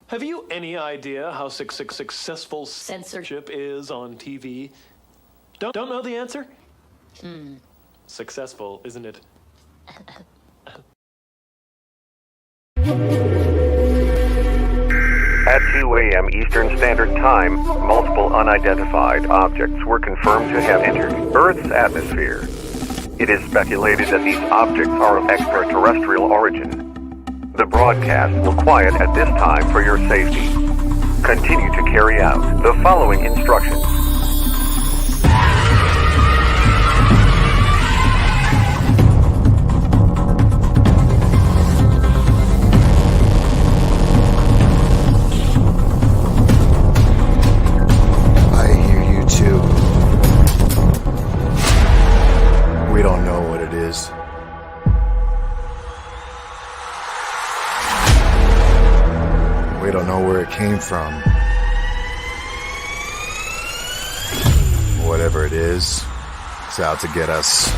Have you any idea how successful censorship is on TV? Don't know the answer? Successful, isn't it? At 2 a.m. Eastern Standard Time, multiple unidentified objects were confirmed to have entered Earth's atmosphere. It is speculated that these objects are of extraterrestrial origin. The broadcast will quiet at this time for your safety. Continue to carry out the following instructions. I hear you too. We don't know what it is. We don't know where it came from. Whatever it is, it's out to get us.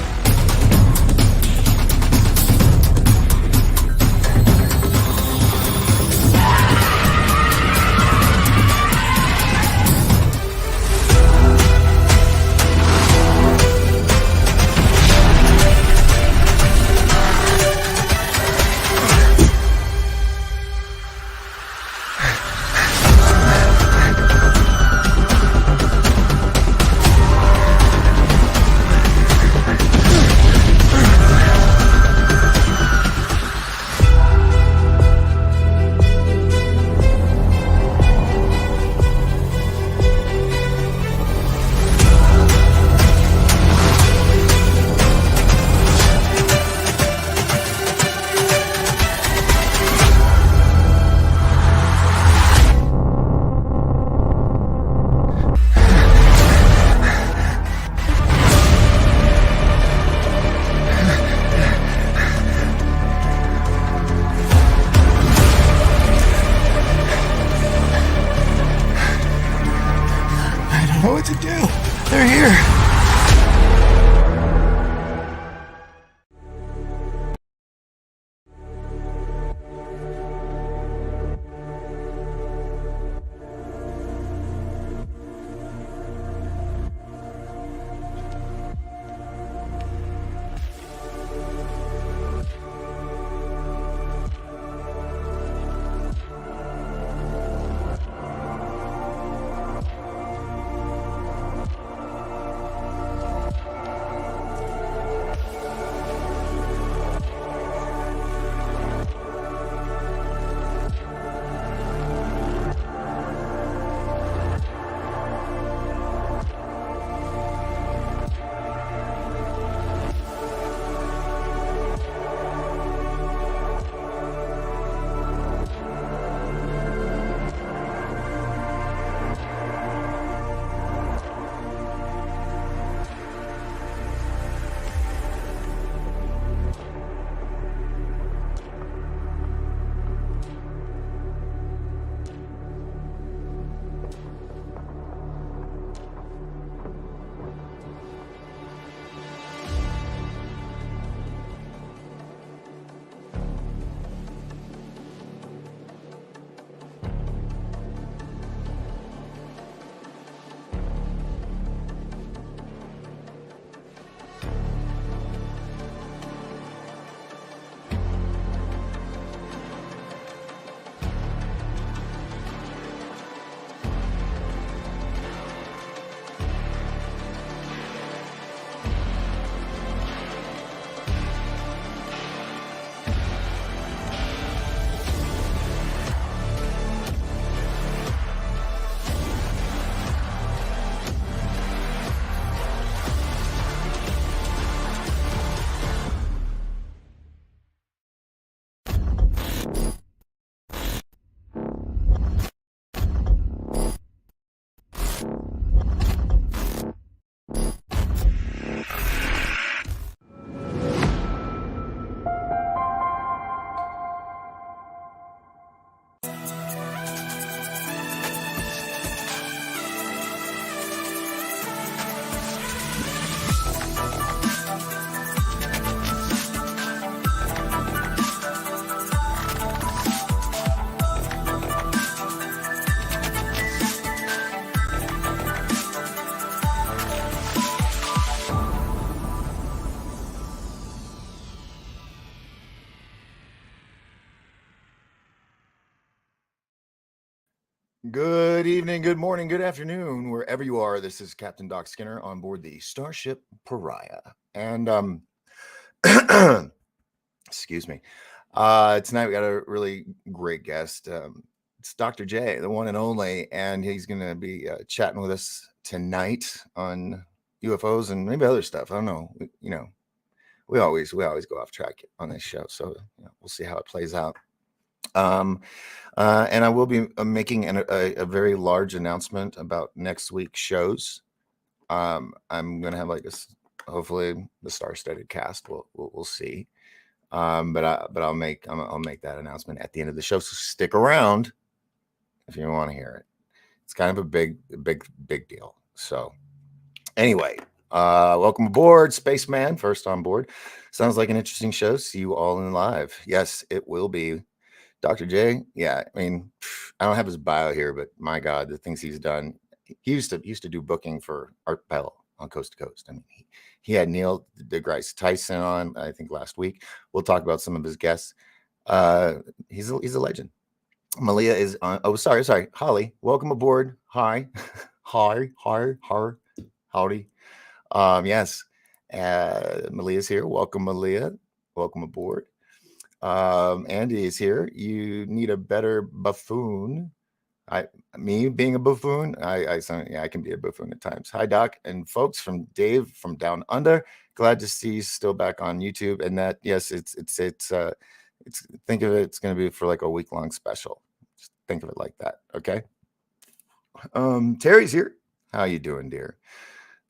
I don't know what to do. They're here. Good evening, good morning, good afternoon, wherever you are. This is Captain Doc Skinner on board the Starship Pariah. And excuse me. Tonight we got a really great guest. It's Dr. J, the one and only, and he's going to be chatting with us tonight on UFOs and maybe other stuff. I don't know. We always go off track on this show, so we'll see how it plays out. And I will be making a very large announcement about next week's shows. I'm going to have hopefully the star-studded cast. We'll see. But I'll make that announcement at the end of the show. So stick around if you want to hear it. It's kind of a big deal. So anyway, welcome aboard, Spaceman. First on board. Sounds like an interesting show. See you all in live. Yes, it will be. Dr. J, yeah, I mean, I don't have his bio here, but my God, the things he's done. He used to do booking for Art Bell on Coast to Coast. I mean, he had Neil deGrasse Tyson on, I think, last week. We'll talk about some of his guests. He's a legend. Malia is on. Oh, sorry. Holly, welcome aboard. Hi. Howdy. Yes. Malia's here. Welcome, Malia. Welcome aboard. Andy is here. You need a better buffoon. Me being a buffoon, I can be a buffoon at times. Hi, Doc, and folks from Dave from Down Under. Glad to see you still back on YouTube. And that, yes, it's think of it. It's going to be for like a week-long special. Just think of it like that. Okay. Terry's here. How you doing, dear?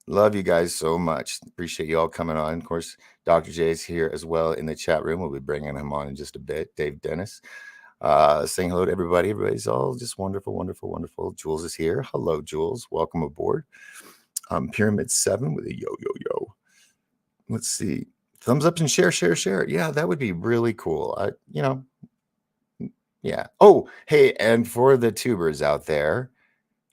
Love you guys so much. Appreciate you all coming on. Of course, Dr. J is here as well in the chat room. We'll be bringing him on in just a bit. Dave Dennis, saying hello to everybody. Everybody's all just wonderful, wonderful, wonderful. Jules is here. Hello, Jules. Welcome aboard. Pyramid 7 with a yo. Let's see. Thumbs up and share. Yeah, that would be really cool. Yeah. Oh, hey, and for the tubers out there,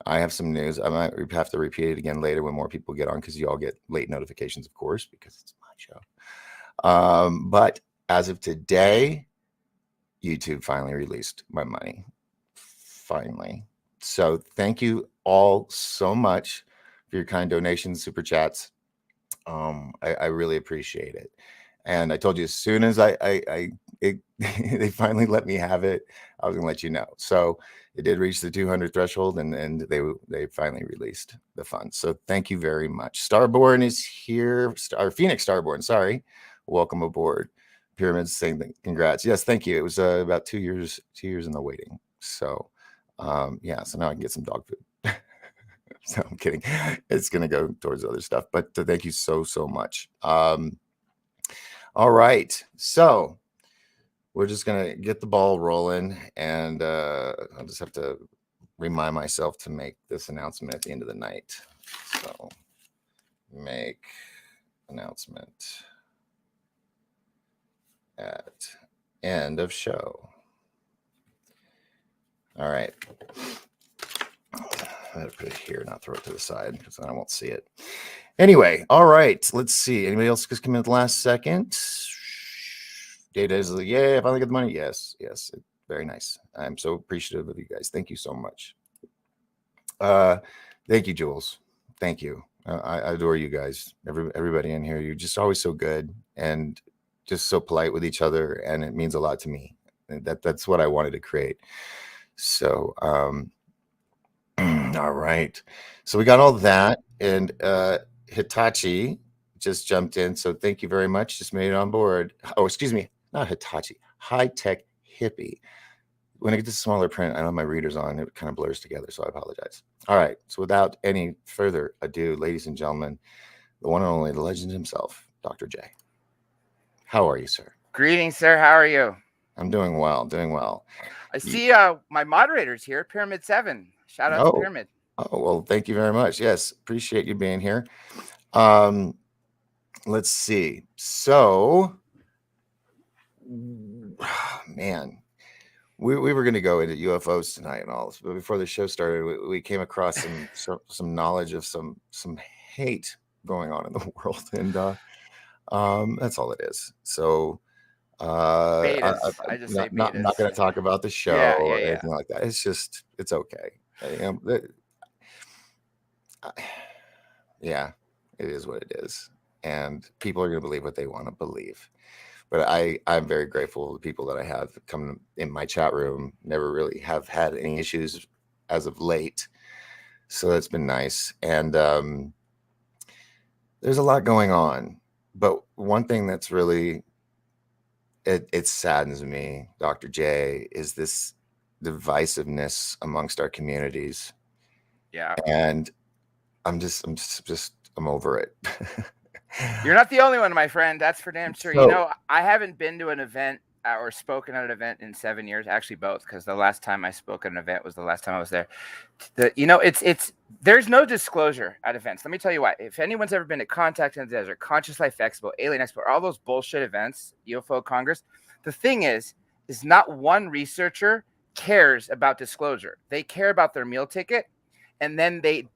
I have some news. I might have to repeat it again later when more people get on, because you all get late notifications, of course, because it's my show. But as of today, YouTube finally released my money. Finally. So thank you all so much for your kind donations, super chats. I really appreciate it. And I told you, as soon as they finally let me have it, I was gonna let you know. So it did reach the 200 threshold, and they finally released the funds. So thank you very much. Starborn is here. Phoenix Starborn, sorry. Welcome aboard. Pyramids saying that, congrats. Yes, thank you. It was about 2 years in the waiting. So yeah, so now I can get some dog food. So I'm kidding. It's gonna go towards other stuff. But thank you so much. All right. So we're just going to get the ball rolling, and I'll just have to remind myself to make this announcement at the end of the night. So make announcement at end of show. All right. I better put it here, not throw it to the side, because then I won't see it. Anyway, all right. Let's see. Anybody else just come in at the last second? Data is like, yeah, I finally got the money. Yes. Very nice. I'm so appreciative of you guys. Thank you so much. Thank you, Jules. Thank you. I adore you guys. Everybody in here. You're just always so good and just so polite with each other, and it means a lot to me. That's what I wanted to create. So, all right. So we got all that, and Hitachi just jumped in. So thank you very much. Just made it on board. Oh, excuse me. Not Hitachi. High Tech Hippie. When I get to smaller print, I know my reader's on. It kind of blurs together, so I apologize. All right. So without any further ado, ladies and gentlemen, the one and only, the legend himself, Dr. J. How are you, sir? Greetings, sir. How are you? I'm doing well. I see my moderators here, Pyramid 7. Shout out to Pyramid. Oh, well, thank you very much. Yes, appreciate you being here. Let's see. So, man, we were going to go into UFOs tonight and all this, but before the show started, we came across some knowledge of some hate going on in the world, and that's all it is. So, I just say not going to talk about the show or anything like that. It's okay. You know, yeah, it is what it is, and people are going to believe what they want to believe. But I'm very grateful for the people that I have come in my chat room. Never really have had any issues as of late, so that's been nice. And there's a lot going on, but one thing that's really it saddens me, Dr. J, is this divisiveness amongst our communities, Yeah. and I'm over it. You're not the only one, my friend. That's for damn sure. You So know, I haven't been to an event or spoken at an event in 7 years. Actually, both, because the last time I spoke at an event was the last time I was there. It's there's no disclosure at events. Let me tell you why. If anyone's ever been to Contact in the Desert, Conscious Life Expo, Alien Expo, all those bullshit events, UFO Congress, the thing is not one researcher cares about disclosure. They care about their meal ticket, and then they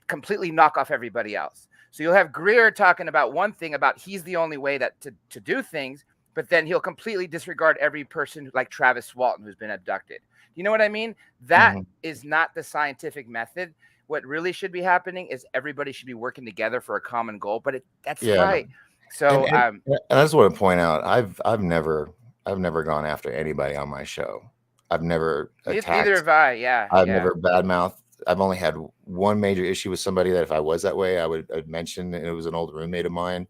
completely knock off everybody else. So you'll have Greer talking about one thing about he's the only way that to do things, but then he'll completely disregard every person like Travis Walton who's been abducted. You know what I mean? That is not the scientific method. What really should be happening is everybody should be working together for a common goal. But that's yeah, right. So and I just want to point out, I've never gone after anybody on my show. I've never attacked. Neither have I. Yeah, I've never badmouthed. I've only had one major issue with somebody that if I was that way, I'd mention. And it was an old roommate of mine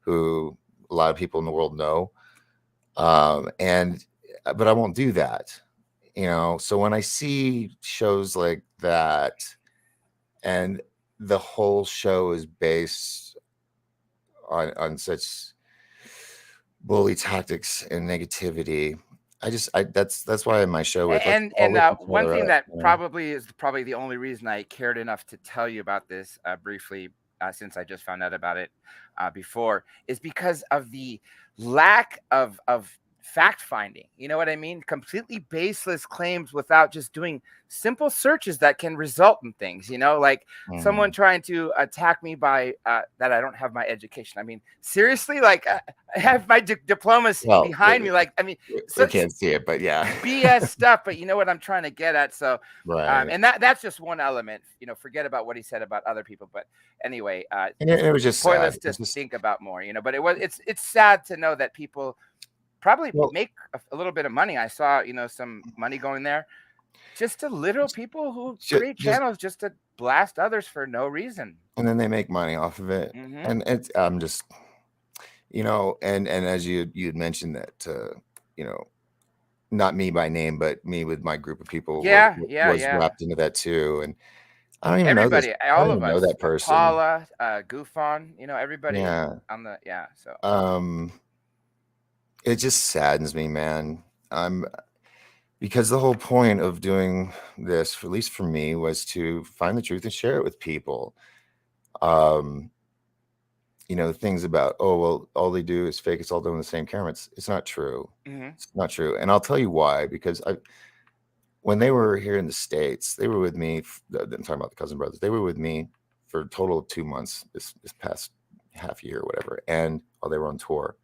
who a lot of people in the world know. But I won't do that, you know. So when I see shows like that, and the whole show is based on such bully tactics and negativity, that's why in my show with one thing that probably is the only reason I cared enough to tell you about this briefly, since I just found out about it before, is because of the lack of fact finding. You know what I mean? Completely baseless claims without just doing simple searches that can result in things, you know, like someone trying to attack me by that I don't have my education. I mean, seriously, like I have my diplomas behind me. Like, I mean, I can't see it, but yeah, BS stuff. But you know what I'm trying to get at. So, right. And that's just one element. You know, forget about what he said about other people. But anyway, and it was just pointless sad. to think about more. You know, but it's sad to know that people probably make a little bit of money. I saw, you know, some money going there just to literal people who create channels just to blast others for no reason. And then they make money off of it. And I'm just, you know, and as you had mentioned that, you know, not me by name, but me with my group of people was wrapped into that too. And I don't even know this. All of us know that person. Paula, Goofon, you know, everybody on the so it just saddens me, man. Because the whole point of doing this, at least for me, was to find the truth and share it with people. You know, things about, oh, well, all they do is fake. It's all done with the same camera. It's not true. It's not true. And I'll tell you why, because when they were here in the States, they were with me. I'm talking about the cousin brothers. They were with me for a total of 2 months this past half year or whatever. And while they were on tour,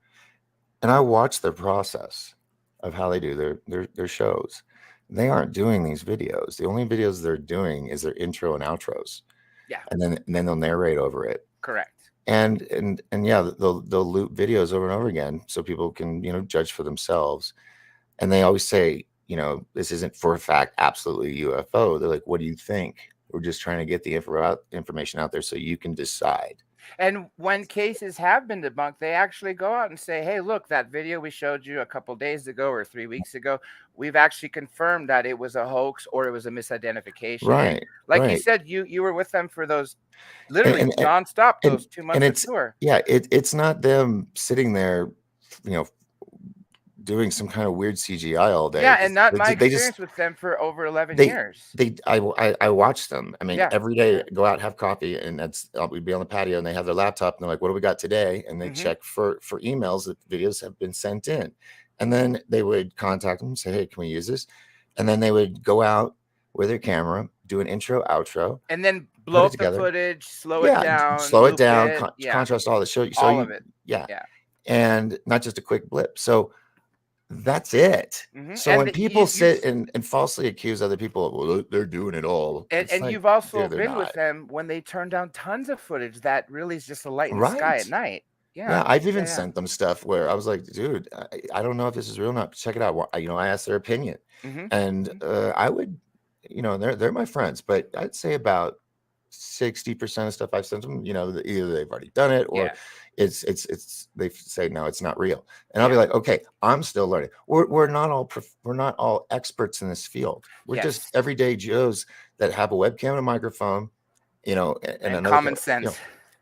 and I watched their process of how they do their shows. They aren't doing these videos. The only videos they're doing is their intro and outros. Yeah. And then they'll narrate over it. Correct. And yeah, they'll loop videos over and over again so people can, you know, judge for themselves. And they always say, you know, this isn't for a fact absolutely UFO. They're like, what do you think? We're just trying to get the information out there so you can decide. And when cases have been debunked, they actually go out and say, hey, look, that video we showed you a couple days ago or 3 weeks ago, we've actually confirmed that it was a hoax or it was a misidentification. Right. And like you said, you were with them for those literally nonstop, those 2 months of tour. Yeah, it's not them sitting there, you know, doing some kind of weird CGI all day. Yeah, and not my experience with them for over 11 years. I watch them. I mean, every day go out, have coffee, and we'd be on the patio, and they have their laptop, and they're like, "What do we got today?" And they check for emails that videos have been sent in, and then they would contact them and say, "Hey, can we use this?" And then they would go out with their camera, do an intro, outro, and then blow up the footage, slow it down, contrast all the show, all of it. Yeah, and not just a quick blip. So That's it. So And when people sit and falsely accuse other people, well, they're doing it all. and Like, you've also they're been with not. them when they turn down tons of footage that really is just a light in the sky at Right. night. Yeah, Yeah. I've even sent them stuff where I was like, dude, I don't know if this is real or not. Check it out. I asked their opinion, and I would, they're my friends, but I'd say about 60% of stuff I've sent them, either they've already done it or it's they say no, it's not real, and I'll be like, okay, I'm still learning. We're not all experts in this field. We're just everyday Joes that have a webcam and a microphone, and another common camera, sense.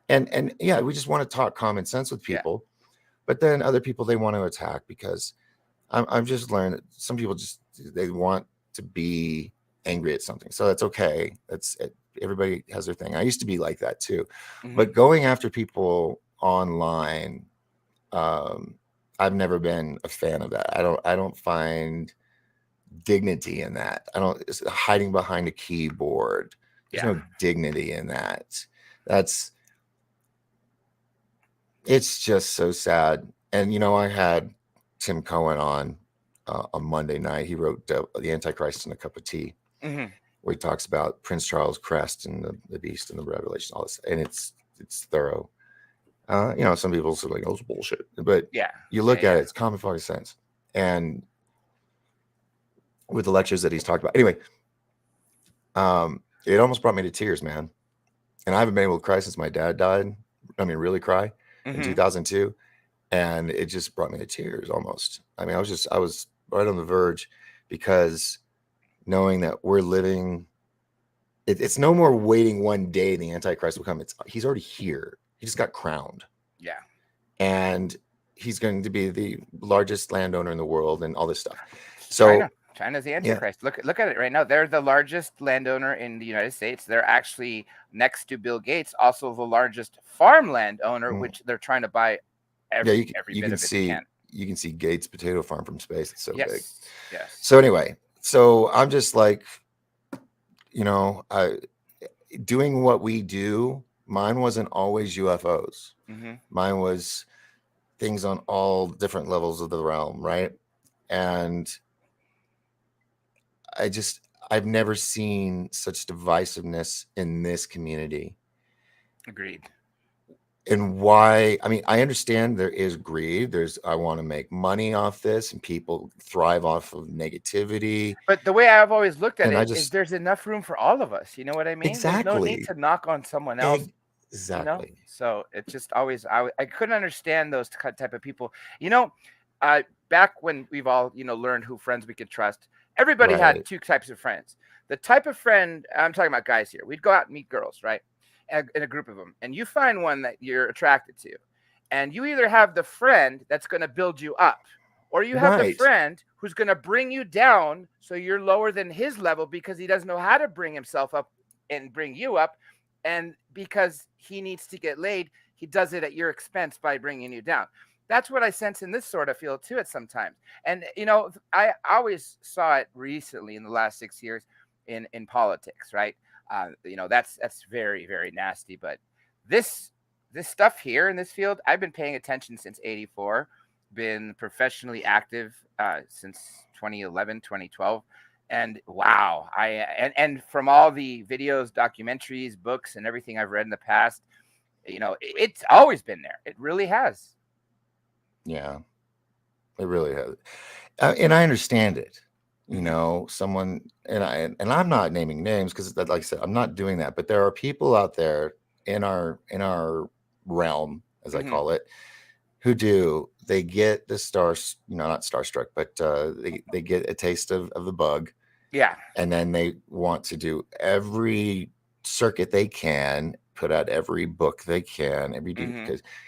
and yeah, we just want to talk common sense with people. But then other people, they want to attack because I'm just learning that some people they want to be angry at something. So that's okay. Everybody has their thing. I used to be like that too. But going after people online, I've never been a fan of that. I don't find dignity in that. It's hiding behind a keyboard. There's no dignity in that. It's just so sad. And, I had Tim Cohen on Monday night. He wrote The Antichrist in a Cup of Tea, where he talks about Prince Charles' crest and the beast and the revelation, all this. And it's thorough. Some people say like, oh, it's bullshit. But you look at it, it's common fucking sense. And with the lectures that he's talked about. Anyway, it almost brought me to tears, man. And I haven't been able to cry since my dad died. I mean, really cry. In 2002, and it just brought me to tears almost. I mean, I was right on the verge, because knowing that we're living, it's no more waiting one day the Antichrist will come. He's already here. He just got crowned. Yeah. And he's going to be the largest landowner in the world and all this stuff. So China's the Antichrist. Yeah. Look at it right now. They're the largest landowner in the United States. They're actually, next to Bill Gates, also the largest farmland owner, which they're trying to buy every bit of it they can. You can see Gates' potato farm from space. It's so big. Yes. So anyway, I'm just like, doing what we do. Mine wasn't always UFOs. Mine was things on all different levels of the realm, right? And I've never seen such divisiveness in this community. Agreed. And why? I mean, I understand there is greed. I want to make money off this, and people thrive off of negativity. But the way I've always looked at it is there's enough room for all of us. You know what I mean? Exactly. There's no need to knock on someone else. Exactly. So it's just always, I couldn't understand those type of people. Back when we've all, learned who friends we could trust, everybody had two types of friends. The type of friend, I'm talking about guys here, we'd go out and meet girls, right? In a group of them. And you find one that you're attracted to. And you either have the friend that's going to build you up, or you have the friend who's going to bring you down so you're lower than his level because he doesn't know how to bring himself up and bring you up. And because he needs to get laid, he does it at your expense by bringing you down. That's what I sense in this sort of field too at sometimes. And, I always saw it recently in the last 6 years in politics, right? That's very, very nasty. But this stuff here in this field, I've been paying attention since 84, been professionally active since 2011, 2012. And wow, and from all the videos, documentaries, books, and everything I've read in the past, it's always been there. It really has. Yeah, it really has. And I understand it. Someone, and I'm not naming names because, like I said, I'm not doing that. But there are people out there in our realm, as I call it, who they get the not starstruck, but they get a taste of the bug. Yeah. And then they want to do every circuit they can, put out every book they can,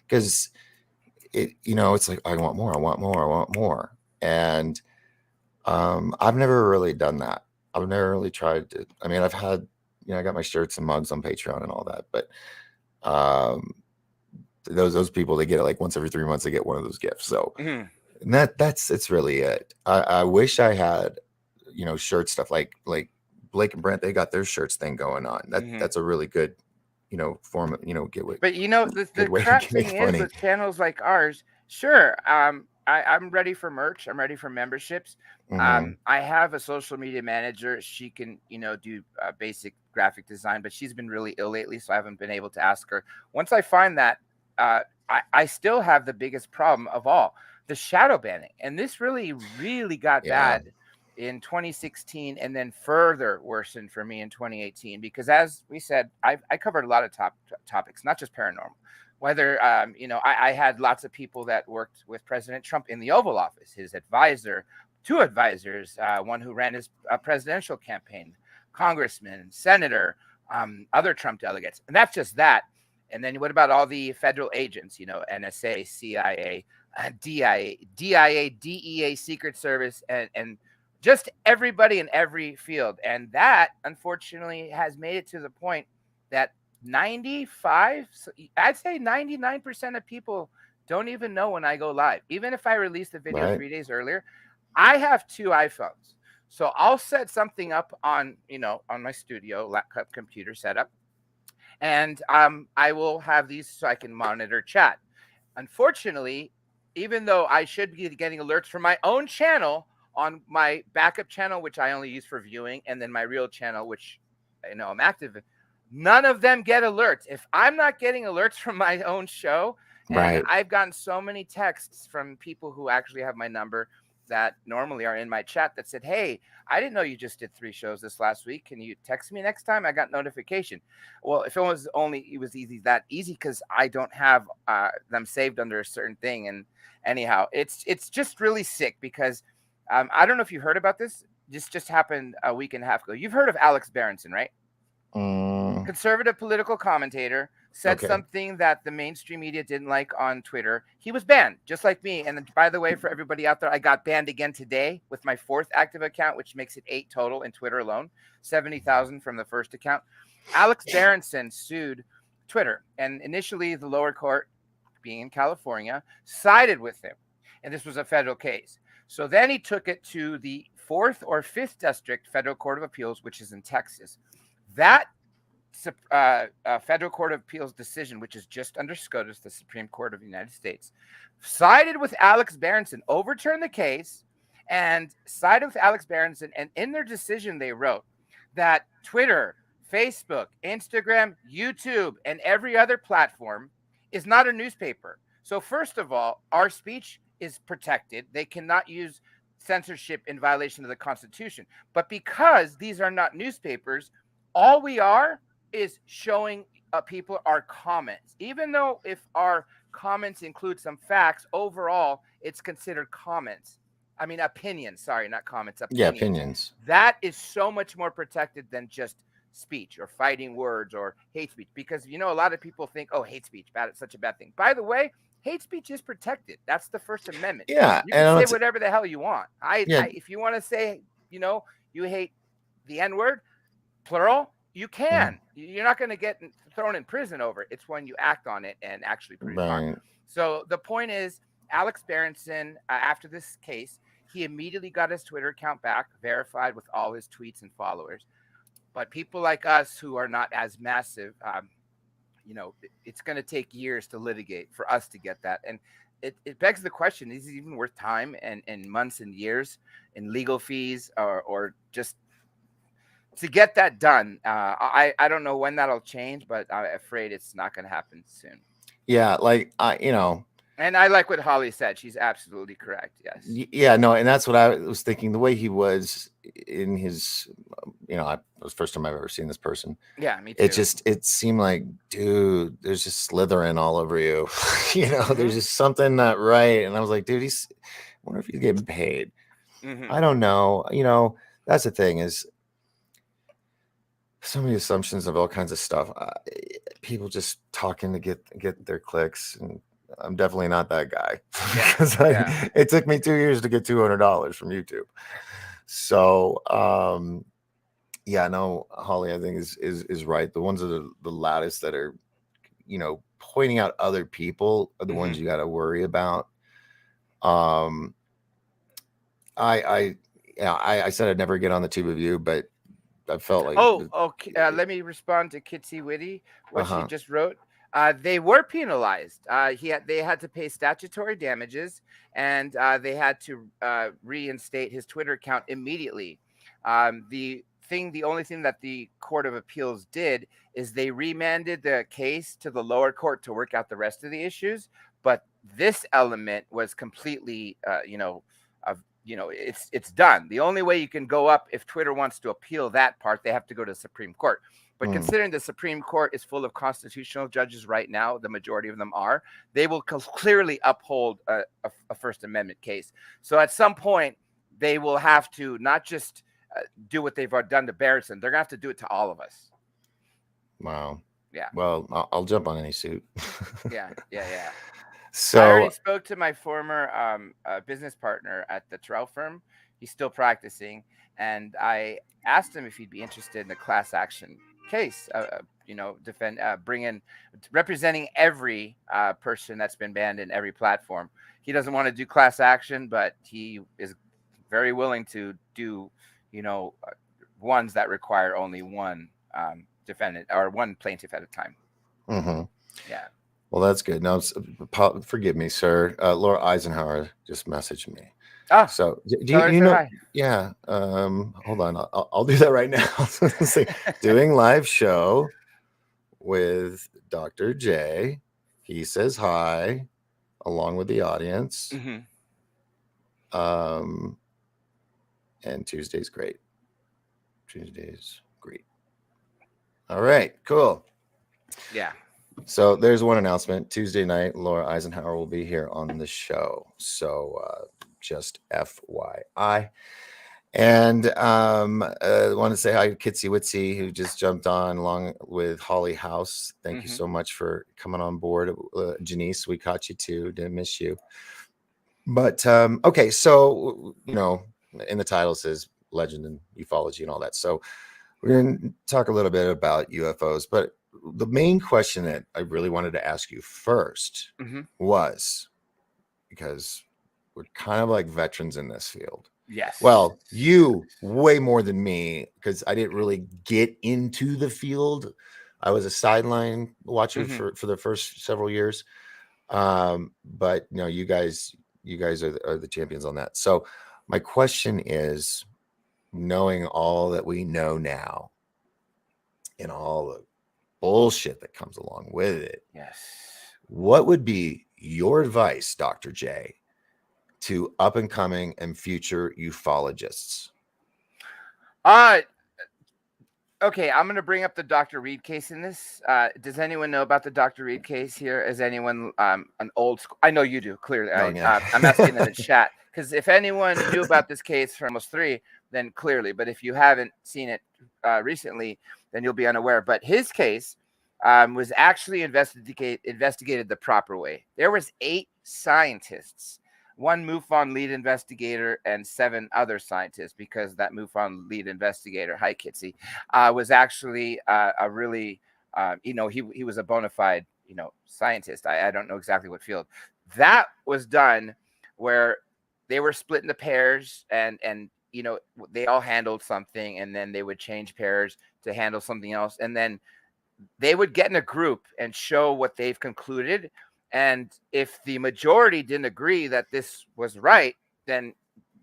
because it's like, I want more. And I've never really done that. I've never really tried to. I mean, I've had, I got my shirts and mugs on Patreon and all that, but those people, they get it like once every 3 months, they get one of those gifts. So and it's really it. I wish I had, shirt stuff like Blake and Brent, they got their shirts thing going on. That's a really good, form of, get with. But the crap thing is with channels like ours, sure. I'm ready for merch. I'm ready for memberships. I have a social media manager. She can, do basic graphic design, but she's been really ill lately, so I haven't been able to ask her. Once I find that, I still have the biggest problem of all, the shadow banning. And this really, really got bad in 2016 and then further worsened for me in 2018, because as we said, I covered a lot of topics, not just paranormal. Whether, I had lots of people that worked with President Trump in the Oval Office, his advisor, two advisors, one who ran his presidential campaign, congressman, senator, other Trump delegates. And that's just that. And then what about all the federal agents, NSA, CIA, DIA, DEA, Secret Service, and just everybody in every field. And that, unfortunately, has made it to the point that 99% of people don't even know when I go live. Even if I release the video 3 days earlier, I have 2 iPhones. So I'll set something up on my studio laptop computer setup. And I will have these so I can monitor chat. Unfortunately, even though I should be getting alerts from my own channel on my backup channel, which I only use for viewing, and then my real channel, which I'm active in, none of them get alerts. If I'm not getting alerts from my own show, and I've gotten so many texts from people who actually have my number that normally are in my chat that said, hey, I didn't know you just did 3 shows this last week. Can you text me next time? I got notification. Well, if it was that easy because I don't have them saved under a certain thing. And anyhow, it's just really sick because I don't know if you heard about this. This just happened a week and a half ago. You've heard of Alex Berenson, right? Conservative political commentator, said something that the mainstream media didn't like on Twitter. He was banned, just like me. And by the way, for everybody out there, I got banned again today with my 4th active account, which makes it 8 total in Twitter alone, 70,000 from the first account. Alex Berenson sued Twitter, and initially the lower court, being in California, sided with him. And this was a federal case. So then he took it to the 4th or 5th District Federal Court of Appeals, which is in Texas. That Federal Court of Appeals decision, which is just under SCOTUS, the Supreme Court of the United States, sided with Alex Berenson, overturned the case, and sided with Alex Berenson. And in their decision, they wrote that Twitter, Facebook, Instagram, YouTube, and every other platform is not a newspaper. So first of all, our speech is protected. They cannot use censorship in violation of the Constitution. But because these are not newspapers, all we are is showing people our comments. Even though if our comments include some facts, overall, it's considered comments. I mean, opinions. Sorry, not comments. Opinions. Yeah, opinions. That is so much more protected than just speech or fighting words or hate speech. Because, a lot of people think, oh, hate speech, bad, it's such a bad thing. By the way, hate speech is protected. That's the First Amendment. Yeah. You can say whatever the hell you want. If you want to say, you hate the N-word, plural, you can. You're not going to get thrown in prison over it. It's when you act on it and actually produce harm. So the point is, Alex Berenson, after this case, he immediately got his Twitter account back, verified with all his tweets and followers. But people like us who are not as massive, it's going to take years to litigate for us to get that. And it begs the question, is it even worth time and months and years in legal fees or just to get that done? I don't know when that'll change, but I'm afraid it's not going to happen soon. Yeah, And I like what Holly said. She's absolutely correct. Yes. Yeah, no, and that's what I was thinking. The way he was in his, it was the first time I've ever seen this person. Yeah, me too. It seemed like, dude, there's just Slytherin all over you. There's just something not right. And I was like, dude, I wonder if he's getting paid. I don't know. That's the thing is, so many assumptions of all kinds of stuff. People just talking to get their clicks, and I'm definitely not that guy because it took me 2 years to get $200 from YouTube. So, Holly, I think is right. The ones that are the loudest that are, pointing out other people are the ones you got to worry about. I said I'd never get on the tube of you, but I felt like let me respond to Kitsy Witty, what she just wrote. They were penalized. They had to pay statutory damages, and they had to reinstate his Twitter account immediately. The only thing that the Court of Appeals did is they remanded the case to the lower court to work out the rest of the issues. But this element was completely, it's done. The only way you can go up if Twitter wants to appeal that part, they have to go to the Supreme Court. But considering the Supreme Court is full of constitutional judges right now, the majority of them are, they will clearly uphold a First Amendment case. So at some point, they will have to not just do what they've done to Barrison, they're going to have to do it to all of us. Wow. Yeah. Well, I'll jump on any suit. Yeah. So I already spoke to my former business partner at the Terrell firm. He's still practicing. And I asked him if he'd be interested in the class action case, representing every person that's been banned in every platform. He doesn't want to do class action, but he is very willing to do, ones that require only one defendant or one plaintiff at a time. Mm-hmm. Yeah. Well, that's good. Now, forgive me, sir. Laura Eisenhower just messaged me. Oh, so do you know? Hi. Yeah. Hold on. I'll do that right now. Doing live show with Dr. J. He says hi along with the audience. Mm-hmm. And Tuesday's great. All right, cool. Yeah. So there's one announcement. Tuesday night, Laura Eisenhower will be here on the show. So just FYI. And I want to say hi to Kitsy Witsy, who just jumped on along with Holly House. Thank you so much for coming on board. Janice, we caught you too. Didn't miss you. But okay, so in the title says Legend and UFOlogy and all that. So we're going to talk a little bit about UFOs, but the main question that I really wanted to ask you first was, because we're kind of like veterans in this field. Yes. Well, you way more than me, because I didn't really get into the field. I was a sideline watcher for the first several years. But you guys are the champions on that. So my question is, knowing all that we know now and all the bullshit that comes along with it, yes, what would be your advice, Dr. J, to up and coming and future ufologists? Okay, I'm going to bring up the Dr. Reed case in this. Does anyone know about the Dr. Reed case here? Is anyone an old school? I know you do, clearly. I'm asking in the chat, because if anyone knew about this case for almost 3, then clearly. But if you haven't seen it recently, then you'll be unaware. But his case was actually investigated the proper way. There was 8 scientists, 1 MUFON lead investigator, and 7 other scientists, because that MUFON lead investigator, hi Kitsy, was actually a really, he was a bona fide, scientist. I don't know exactly what field. That was done where they were split into pairs, and they all handled something, and then they would change pairs to handle something else, and then they would get in a group and show what they've concluded. And if the majority didn't agree that this was right, then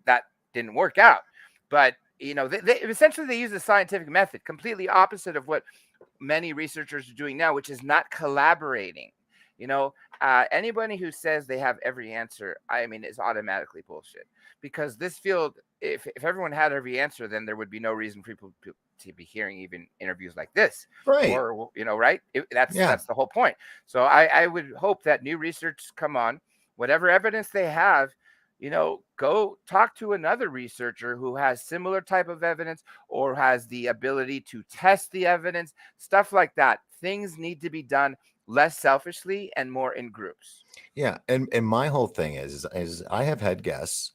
that didn't work out. But they essentially use the scientific method, completely opposite of what many researchers are doing now, which is not collaborating. Anybody who says they have every answer, is automatically bullshit. Because this field, if everyone had every answer, then there would be no reason for people to be hearing even interviews like this. Right. Or, right? That's the whole point. So I would hope that new research come on, whatever evidence they have, go talk to another researcher who has similar type of evidence or has the ability to test the evidence, stuff like that. Things need to be done less selfishly and more in groups. Yeah. And my whole thing is I have had guests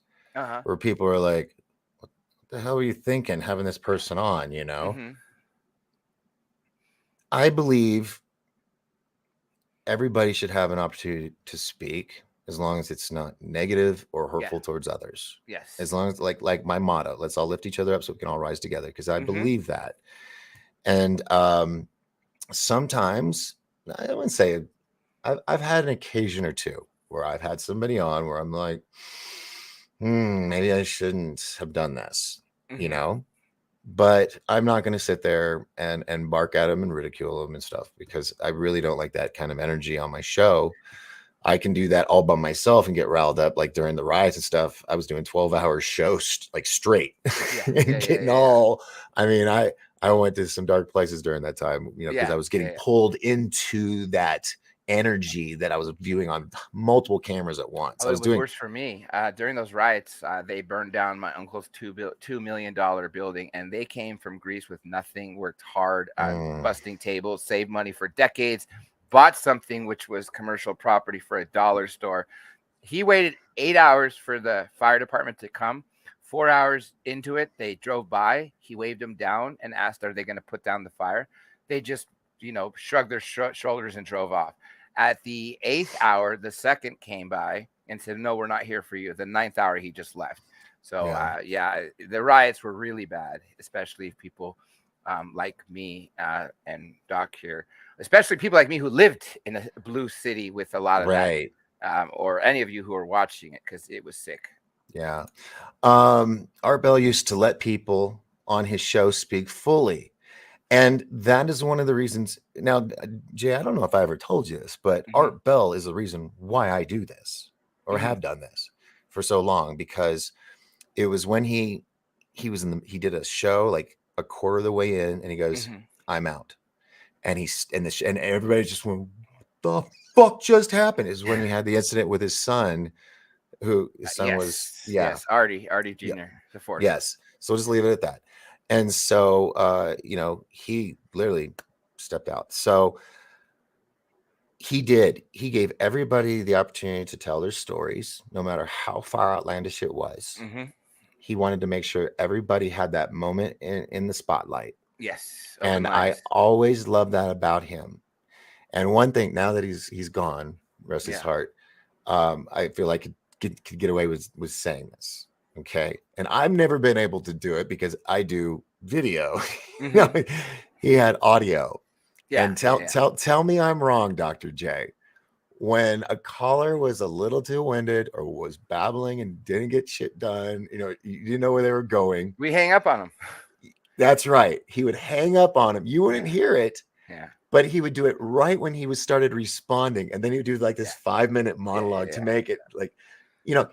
where people are like, what the hell are you thinking having this person on, I believe everybody should have an opportunity to speak, as long as it's not negative or hurtful towards others. Yes. As long as like my motto, let's all lift each other up so we can all rise together, because I believe that. And sometimes I wouldn't say I've had an occasion or two where I've had somebody on where I'm like, maybe I shouldn't have done this, you Mhm. know. But I'm not going to sit there and bark at them and ridicule them and stuff because I really don't like that kind of energy on my show. I can do that all by myself and get riled up. Like during the riots and stuff, I was doing 12-hour shows like straight Yeah, yeah, and yeah, getting yeah, yeah. all. I mean, I went to some dark places during that time, you know, because I Yeah, was yeah, getting yeah. pulled into that energy that I was viewing on multiple cameras at once. Oh, I it was was doing, worse for me. During those riots, they burned down my uncle's $2 million building, and they came from Greece with nothing, worked hard, mm, busting tables, saved money for decades, bought something which was commercial property for a dollar store. He waited 8 hours for the fire department to come. 4 hours into it, they drove by. He waved them down and asked, "Are they going to put down the fire?" They just, shrugged their shoulders and drove off. At the 8th hour, the second came by and said, "No, we're not here for you." The 9th hour, he just left. So, yeah, yeah, the riots were really bad, especially if people like me and Doc here, especially people like me who lived in a blue city with a lot of that, right. or any of you who are watching it, because it was sick. Yeah. Art Bell used to let people on his show speak fully. And that is one of the reasons. Now, Jay, I don't know if I ever told you this, but Hmm. Art Bell is the reason why I do this or Hmm. have done this for so long, because it was when he did a show like a quarter of the way in and he goes, Hmm. "I'm out." And and everybody just went, "The fuck just happened?" Is when he had the incident with his son, who his son was, Yes, yeah, yes, Artie yeah, Jr., the fourth. yes. So we'll just leave it at that. And so, he literally stepped out. So he did. He gave everybody the opportunity to tell their stories, no matter how far outlandish it was. Hmm. He wanted to make sure everybody had that moment in the spotlight. Yes, open And I mics. always love that about him. And one thing, now that he's gone, rest his Yeah. heart, I feel like could get away with saying this. Okay. And I've never been able to do it because I do video. Hmm. No, he had audio. Yeah, And yeah, tell yeah. tell tell me I'm wrong, Dr. J. When a caller was a little too winded or was babbling and didn't get shit done, you didn't know where they were going. We hang up on him. That's right. He would hang up on him. You wouldn't Yeah, hear it, yeah, but he would do it right when he was started responding. And then he would do like yeah, this 5-minute yeah, yeah, monologue to yeah. make it like,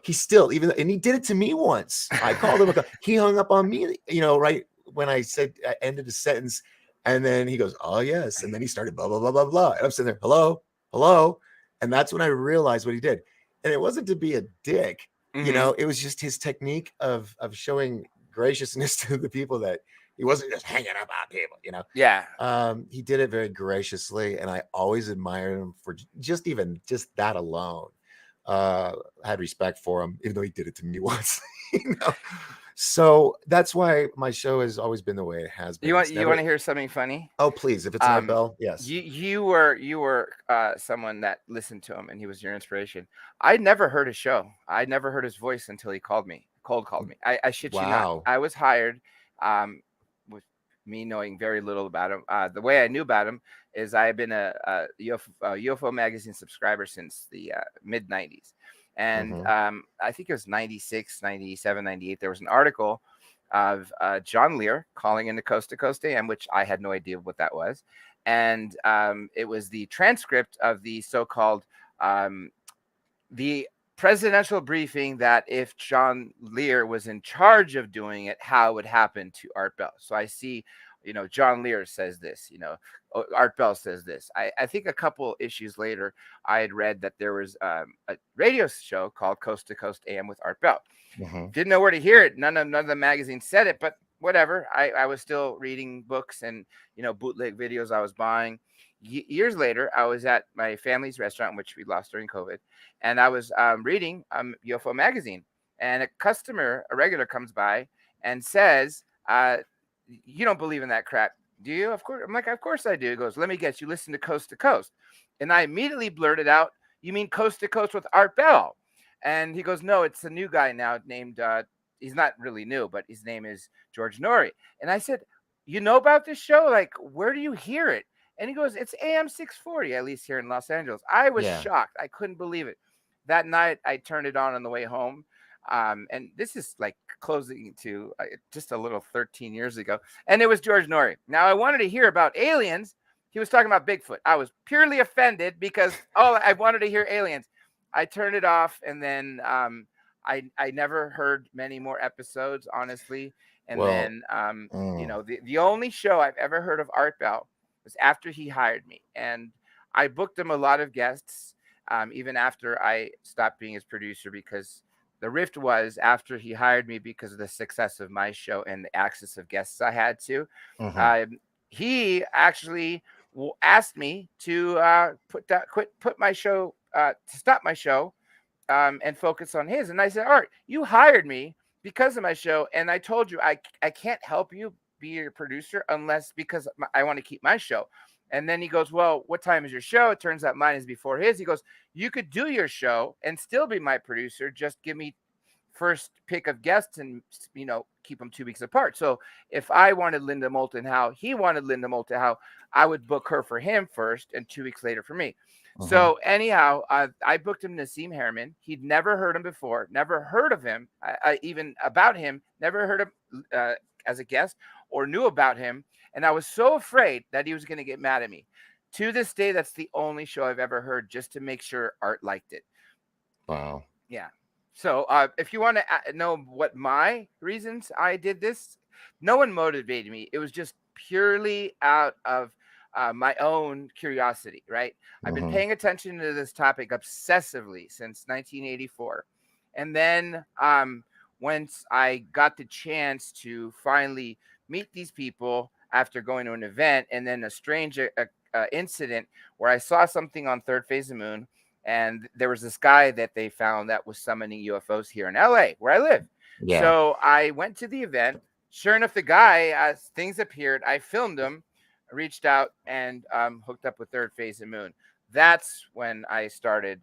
he still, and he did it to me once. I called him, he hung up on me, right when I said I ended a sentence. And then he goes, "Oh, yes." And then he started blah, blah, blah, blah, blah. And I'm sitting there, "Hello, hello." And that's when I realized what he did. And it wasn't to be a dick, Hmm. it was just his technique of showing graciousness to the people, that he wasn't just hanging up on people. Yeah. He did it very graciously, and I always admired him for just that alone. I had respect for him, even though he did it to me once. you know. So that's why my show has always been the way it has You been. want It's you want never. to hear something funny? Oh, please, if it's an Art Bell, yes. You were someone that listened to him, and he was your inspiration. I never heard his show. I never heard his voice until he cold called me. I shit you not. Wow. I was hired, with me knowing very little about him. The way I knew about him is I had been a UFO magazine subscriber since the mid 90s. And Hmm. I think it was 96, 97, 98. There was an article of John Lear calling into Coast to Coast AM, which I had no idea what that was. And it was the transcript of the so-called the presidential briefing, that if John Lear was in charge of doing it, how it would happen to Art Bell. So I see, John Lear says this, Art Bell says this. I think a couple issues later, I had read that there was a radio show called Coast to Coast AM with Art Bell. Hmm. Didn't know where to hear it. None of the magazines said it, but whatever. I was still reading books and bootleg videos I was buying. Years later, I was at my family's restaurant, which we lost during COVID, and I was reading UFO magazine, and a regular comes by and says, "You don't believe in that crap, do you?" Of course. I'm like, "Of course I do." He goes, "Let me guess, you listen to Coast to Coast," and I immediately blurted out, "You mean Coast to Coast with Art Bell?" And he goes, "No, it's a new guy now named, he's not really new, but his name is George Norrie." And I said, "You know about this show? Like, where do you hear it?" And he goes, it's AM 640, at least here in Los Angeles. I was Yeah. shocked. I couldn't believe it. That night, I turned it on the way home. And this is like closing to just a little 13 years ago. And it was George Norrie. Now, I wanted to hear about aliens. He was talking about Bigfoot. I was purely offended because, I wanted to hear aliens. I turned it off, and then I never heard many more episodes, honestly. And Well, then, the only show I've ever heard of Art Bell was after he hired me. And I booked him a lot of guests, even after I stopped being his producer, because the rift was after he hired me because of the success of my show and the access of guests I had to. He actually asked me to put my show, to stop my show, and focus on his. And I said, Art, you hired me because of my show, and I told you I can't help you be your producer unless because I want to keep my show. And then he goes, well, what time is your show? It turns out mine is before his. He goes, you could do your show and still be my producer. Just give me first pick of guests and, keep them 2 weeks apart. So if I wanted Linda Moulton Howe, he wanted Linda Moulton Howe, I would book her for him first and 2 weeks later for me. So anyhow, I booked him Nassim Harriman. He'd never heard him before, never heard of him, even about him, never heard him as a guest or knew about him. And I was so afraid that he was going to get mad at me. To this day, that's the only show I've ever heard just to make sure Art liked it. Wow. Yeah. So if you want to know what my reasons I did this, no one motivated me. It was just purely out of my own curiosity, right? I've been paying attention to this topic obsessively since 1984. And then once I got the chance to finally meet these people after going to an event, and then a strange incident where I saw something on third phase of the moon, and there was this guy that they found that was summoning UFOs here in LA, where I live. Yeah. So I went to the event. Sure enough, the guy, as things appeared, I filmed him, reached out, and hooked up with third phase of the moon. That's when I started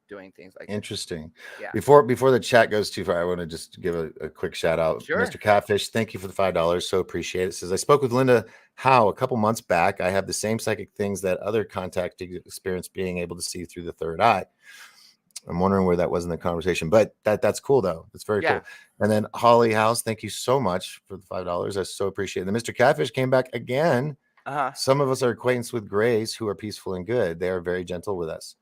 doing things like Interesting. This. Yeah. Before the chat goes too far, I want to just give a quick shout out. Sure. Mr. Catfish, thank you for the $5. So appreciate it. Says, I spoke with Linda Howe a couple months back. I have the same psychic things that other contact experienced, being able to see through the third eye. I'm wondering where that was in the conversation, but that's cool though. That's very cool. And then Holly House, thank you so much for the $5. I so appreciate it. Then Mr. Catfish came back again. Some of us are acquainted with grays who are peaceful and good. They are very gentle with us.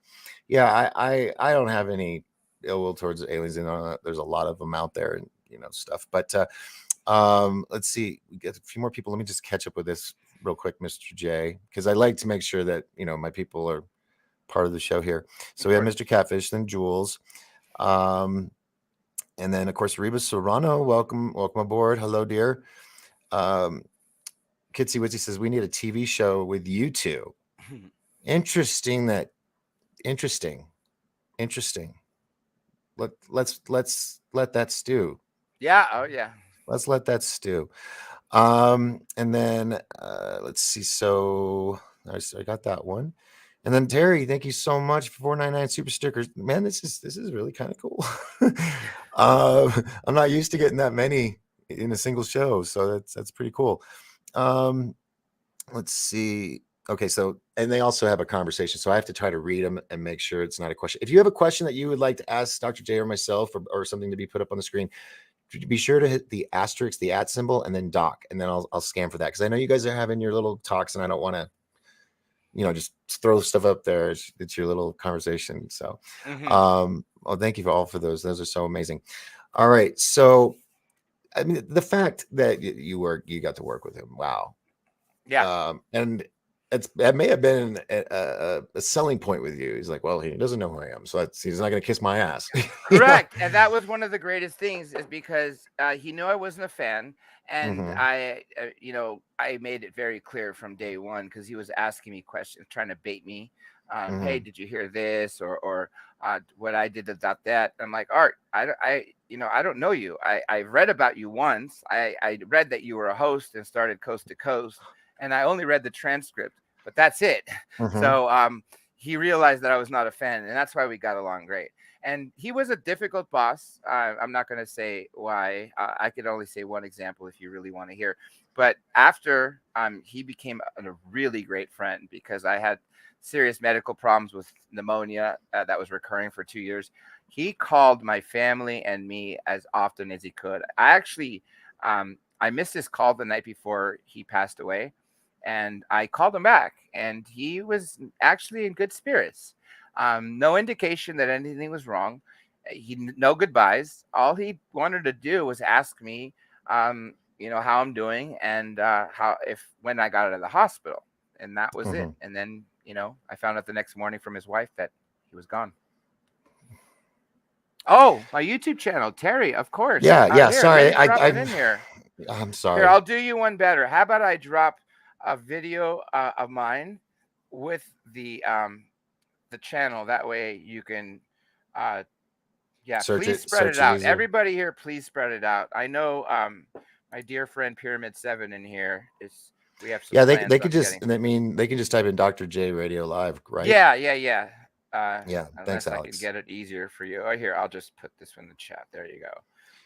Yeah, I don't have any ill will towards aliens. There's a lot of them out there and stuff. But let's see. We get a few more people. Let me just catch up with this real quick, Mr. J, because I like to make sure that my people are part of the show here. So we have Mr. Catfish, then Jules, and then of course Reba Serrano. Welcome aboard. Hello, dear. Kitsy Witsy says we need a TV show with you two. Interesting. Let's let that stew. Yeah. Oh yeah. Let's let that stew. And then let's see. So I got that one. And then Terry, thank you so much for 499 super stickers. Man, this is really kind of cool. I'm not used to getting that many in a single show, so that's pretty cool. Let's see. Okay, so and they also have a conversation, so I have to try to read them and make sure it's not a question. If you have a question that you would like to ask Dr. J or myself, or something to be put up on the screen, be sure to hit the asterisk, the @ symbol, and then doc, and then I'll scan for that, because I know you guys are having your little talks, and I don't want to, just throw stuff up there. It's your little conversation. So, well, thank you all for those. Those are so amazing. All right, so I mean, the fact that you got to work with him, wow. Yeah. And that may have been a selling point with you. He's like, well, he doesn't know who I am, so he's not going to kiss my ass. Correct. And that was one of the greatest things, is because he knew I wasn't a fan, and I made it very clear from day one, because he was asking me questions, trying to bait me. Hey, did you hear this, or what I did about that? I'm like, Art, I don't know you. I read about you once. I read that you were a host and started Coast to Coast, and I only read the transcript, but that's it. So he realized that I was not a fan, and that's why we got along great. And he was a difficult boss. I'm not going to say why. I could only say one example if you really want to hear. But after he became a really great friend because I had serious medical problems with pneumonia that was recurring for 2 years. He called my family and me as often as he could. I actually, I missed his call the night before he passed away, and I called him back, and he was actually in good spirits. No indication that anything was wrong. No goodbyes. All he wanted to do was ask me, how I'm doing and when I got out of the hospital, and that was it. And then, I found out the next morning from his wife that he was gone. Oh, my YouTube channel, Terry, of course. Yeah, Here, sorry, let me drop it in here. I'm sorry. Here, I'll do you one better. How about I drop a video of mine with the channel? That way you can, Search please it, spread search it it out. easier. Everybody here, please spread it out. I know my dear friend Pyramid 7 in here is. We have some. Yeah, plans they could on just. getting. I mean, they can just type in Dr. J Radio Live, right? Yeah. Yeah. Unless Thanks, I Alex. can get it easier for you. Oh, here, I'll just put this in the chat. There you go.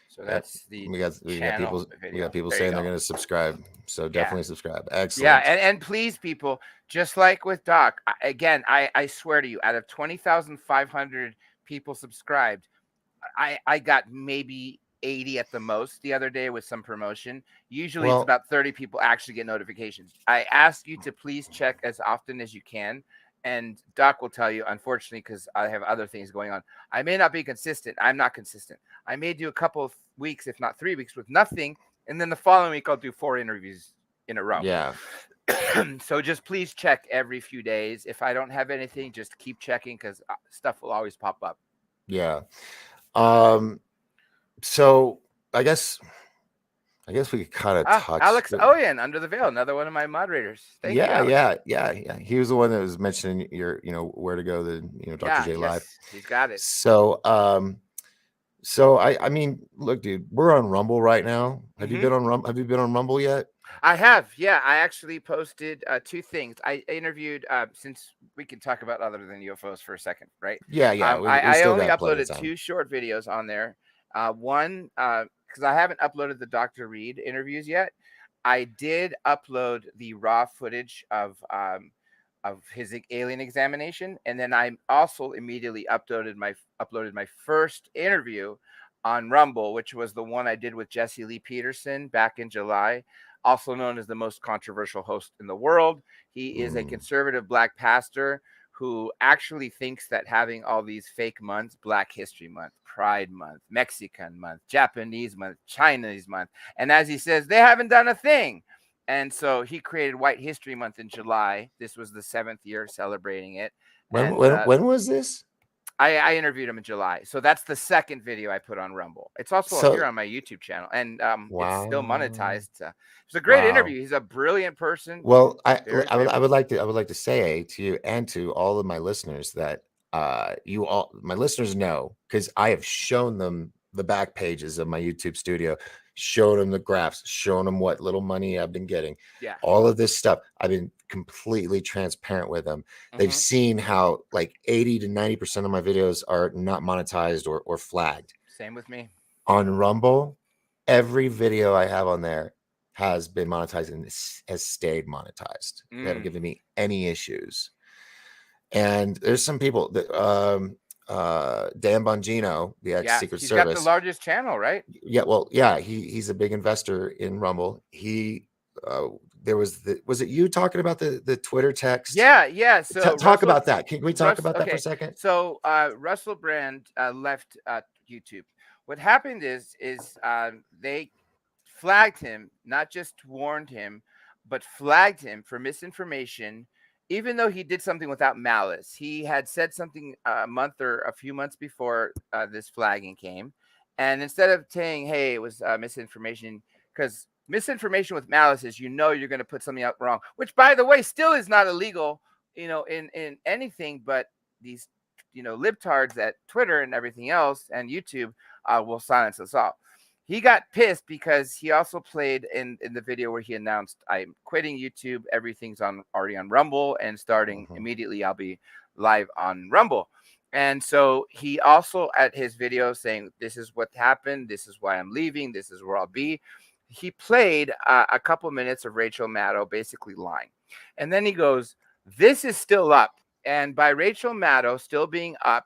So that's the we got people video. We got people There saying you they're go. going to subscribe. So definitely subscribe. Excellent. Yeah, and please, people, just like with Doc, I swear to you, out of 20,500 people subscribed, I got maybe 80 at the most the other day with some promotion. Usually it's about 30 people actually get notifications. I ask you to please check as often as you can. And Doc will tell you, unfortunately, because I have other things going on, I may not be consistent. I'm not consistent. I may do a couple of weeks, if not 3 weeks, with nothing. And then the following week, I'll do 4 interviews in a row. Yeah. So just please check every few days. If I don't have anything, just keep checking because stuff will always pop up. Yeah. So I guess we could kind of touch Alex Oyen, Under the Veil, another one of my moderators. Thank you, Alex. Yeah. He was the one that was mentioning your, where to go, Dr. J Live. He's got it. So, I mean, look, dude, we're on Rumble right now. Have you been on Rumble? Have you been on Rumble yet? I have. Yeah, I actually posted 2 things. I interviewed, since we can talk about other than UFOs for a second, right? Yeah. I only uploaded 2 short videos on there. One, because I haven't uploaded the Dr. Reed interviews yet. I did upload the raw footage of his alien examination, and then I also immediately uploaded my first interview on Rumble, which was the one I did with Jesse Lee Peterson back in July, also known as the most controversial host in the world. He is a conservative black pastor who actually thinks that having all these fake months, Black History Month, Pride Month, Mexican Month, Japanese Month, Chinese Month, and as he says, they haven't done a thing. And so he created White History Month in July. This was the 7th year celebrating it. When was this? I interviewed him in July. So that's the second video I put on Rumble. It's also here on my YouTube channel, and it's still monetized. It's a great interview. He's a brilliant person. Well, I would like to say to you and to all of my listeners that my listeners know, because I have shown them the back pages of my YouTube studio, showed them the graphs, shown them what little money I've been getting. Yeah. All of this stuff. I've been completely transparent with them. They've seen how like 80 to 90% of my videos are not monetized or flagged. Same with me. On Rumble, every video I have on there has been monetized and has stayed monetized. They haven't given me any issues. And there's some people that Dan Bongino, the ex-Secret Service. He's got the largest channel, right? Yeah, well, he's a big investor in Rumble. He there was it you talking about the Twitter text? Yeah. So talk about that. Can we talk about that for a second? So Russell Brand left YouTube. What happened is they flagged him, not just warned him, but flagged him for misinformation. Even though he did something without malice, he had said something a month or a few months before this flagging came. And instead of saying, hey, it was misinformation, because misinformation with malice is, you're going to put something out wrong, which, by the way, still is not illegal, in anything, but these, libtards at Twitter and everything else and YouTube will silence us all. He got pissed because he also played in the video where he announced, I'm quitting YouTube. Everything's already on Rumble, and starting immediately, I'll be live on Rumble. And so he also at his video saying, "This is what happened. This is why I'm leaving. This is where I'll be." He played a couple minutes of Rachel Maddow basically lying, and then he goes, "This is still up." And by Rachel Maddow still being up,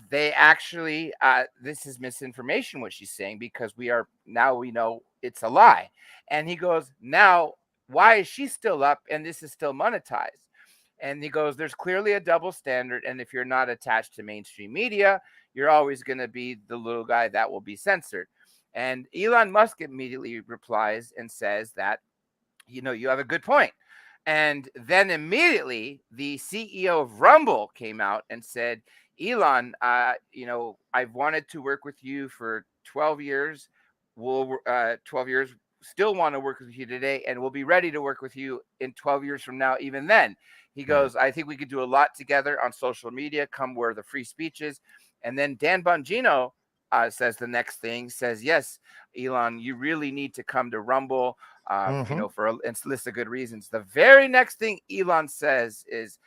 they actually this is misinformation what she's saying, because we know it's a lie. And he goes, "Now why is she still up and this is still monetized?" And he goes, "There's clearly a double standard. And if you're not attached to mainstream media, you're always going to be the little guy that will be censored." And Elon Musk immediately replies and says that, you have a good point. And then immediately the CEO of Rumble came out and said, "Elon, I've wanted to work with you for 12 years. 12 years, still want to work with you today, and we'll be ready to work with you in 12 years from now, even then." He goes, "I think we could do a lot together on social media, come where the free speech is." And then Dan Bongino says the next thing, says, "Yes, Elon, you really need to come to Rumble, for a list of good reasons." The very next thing Elon says is,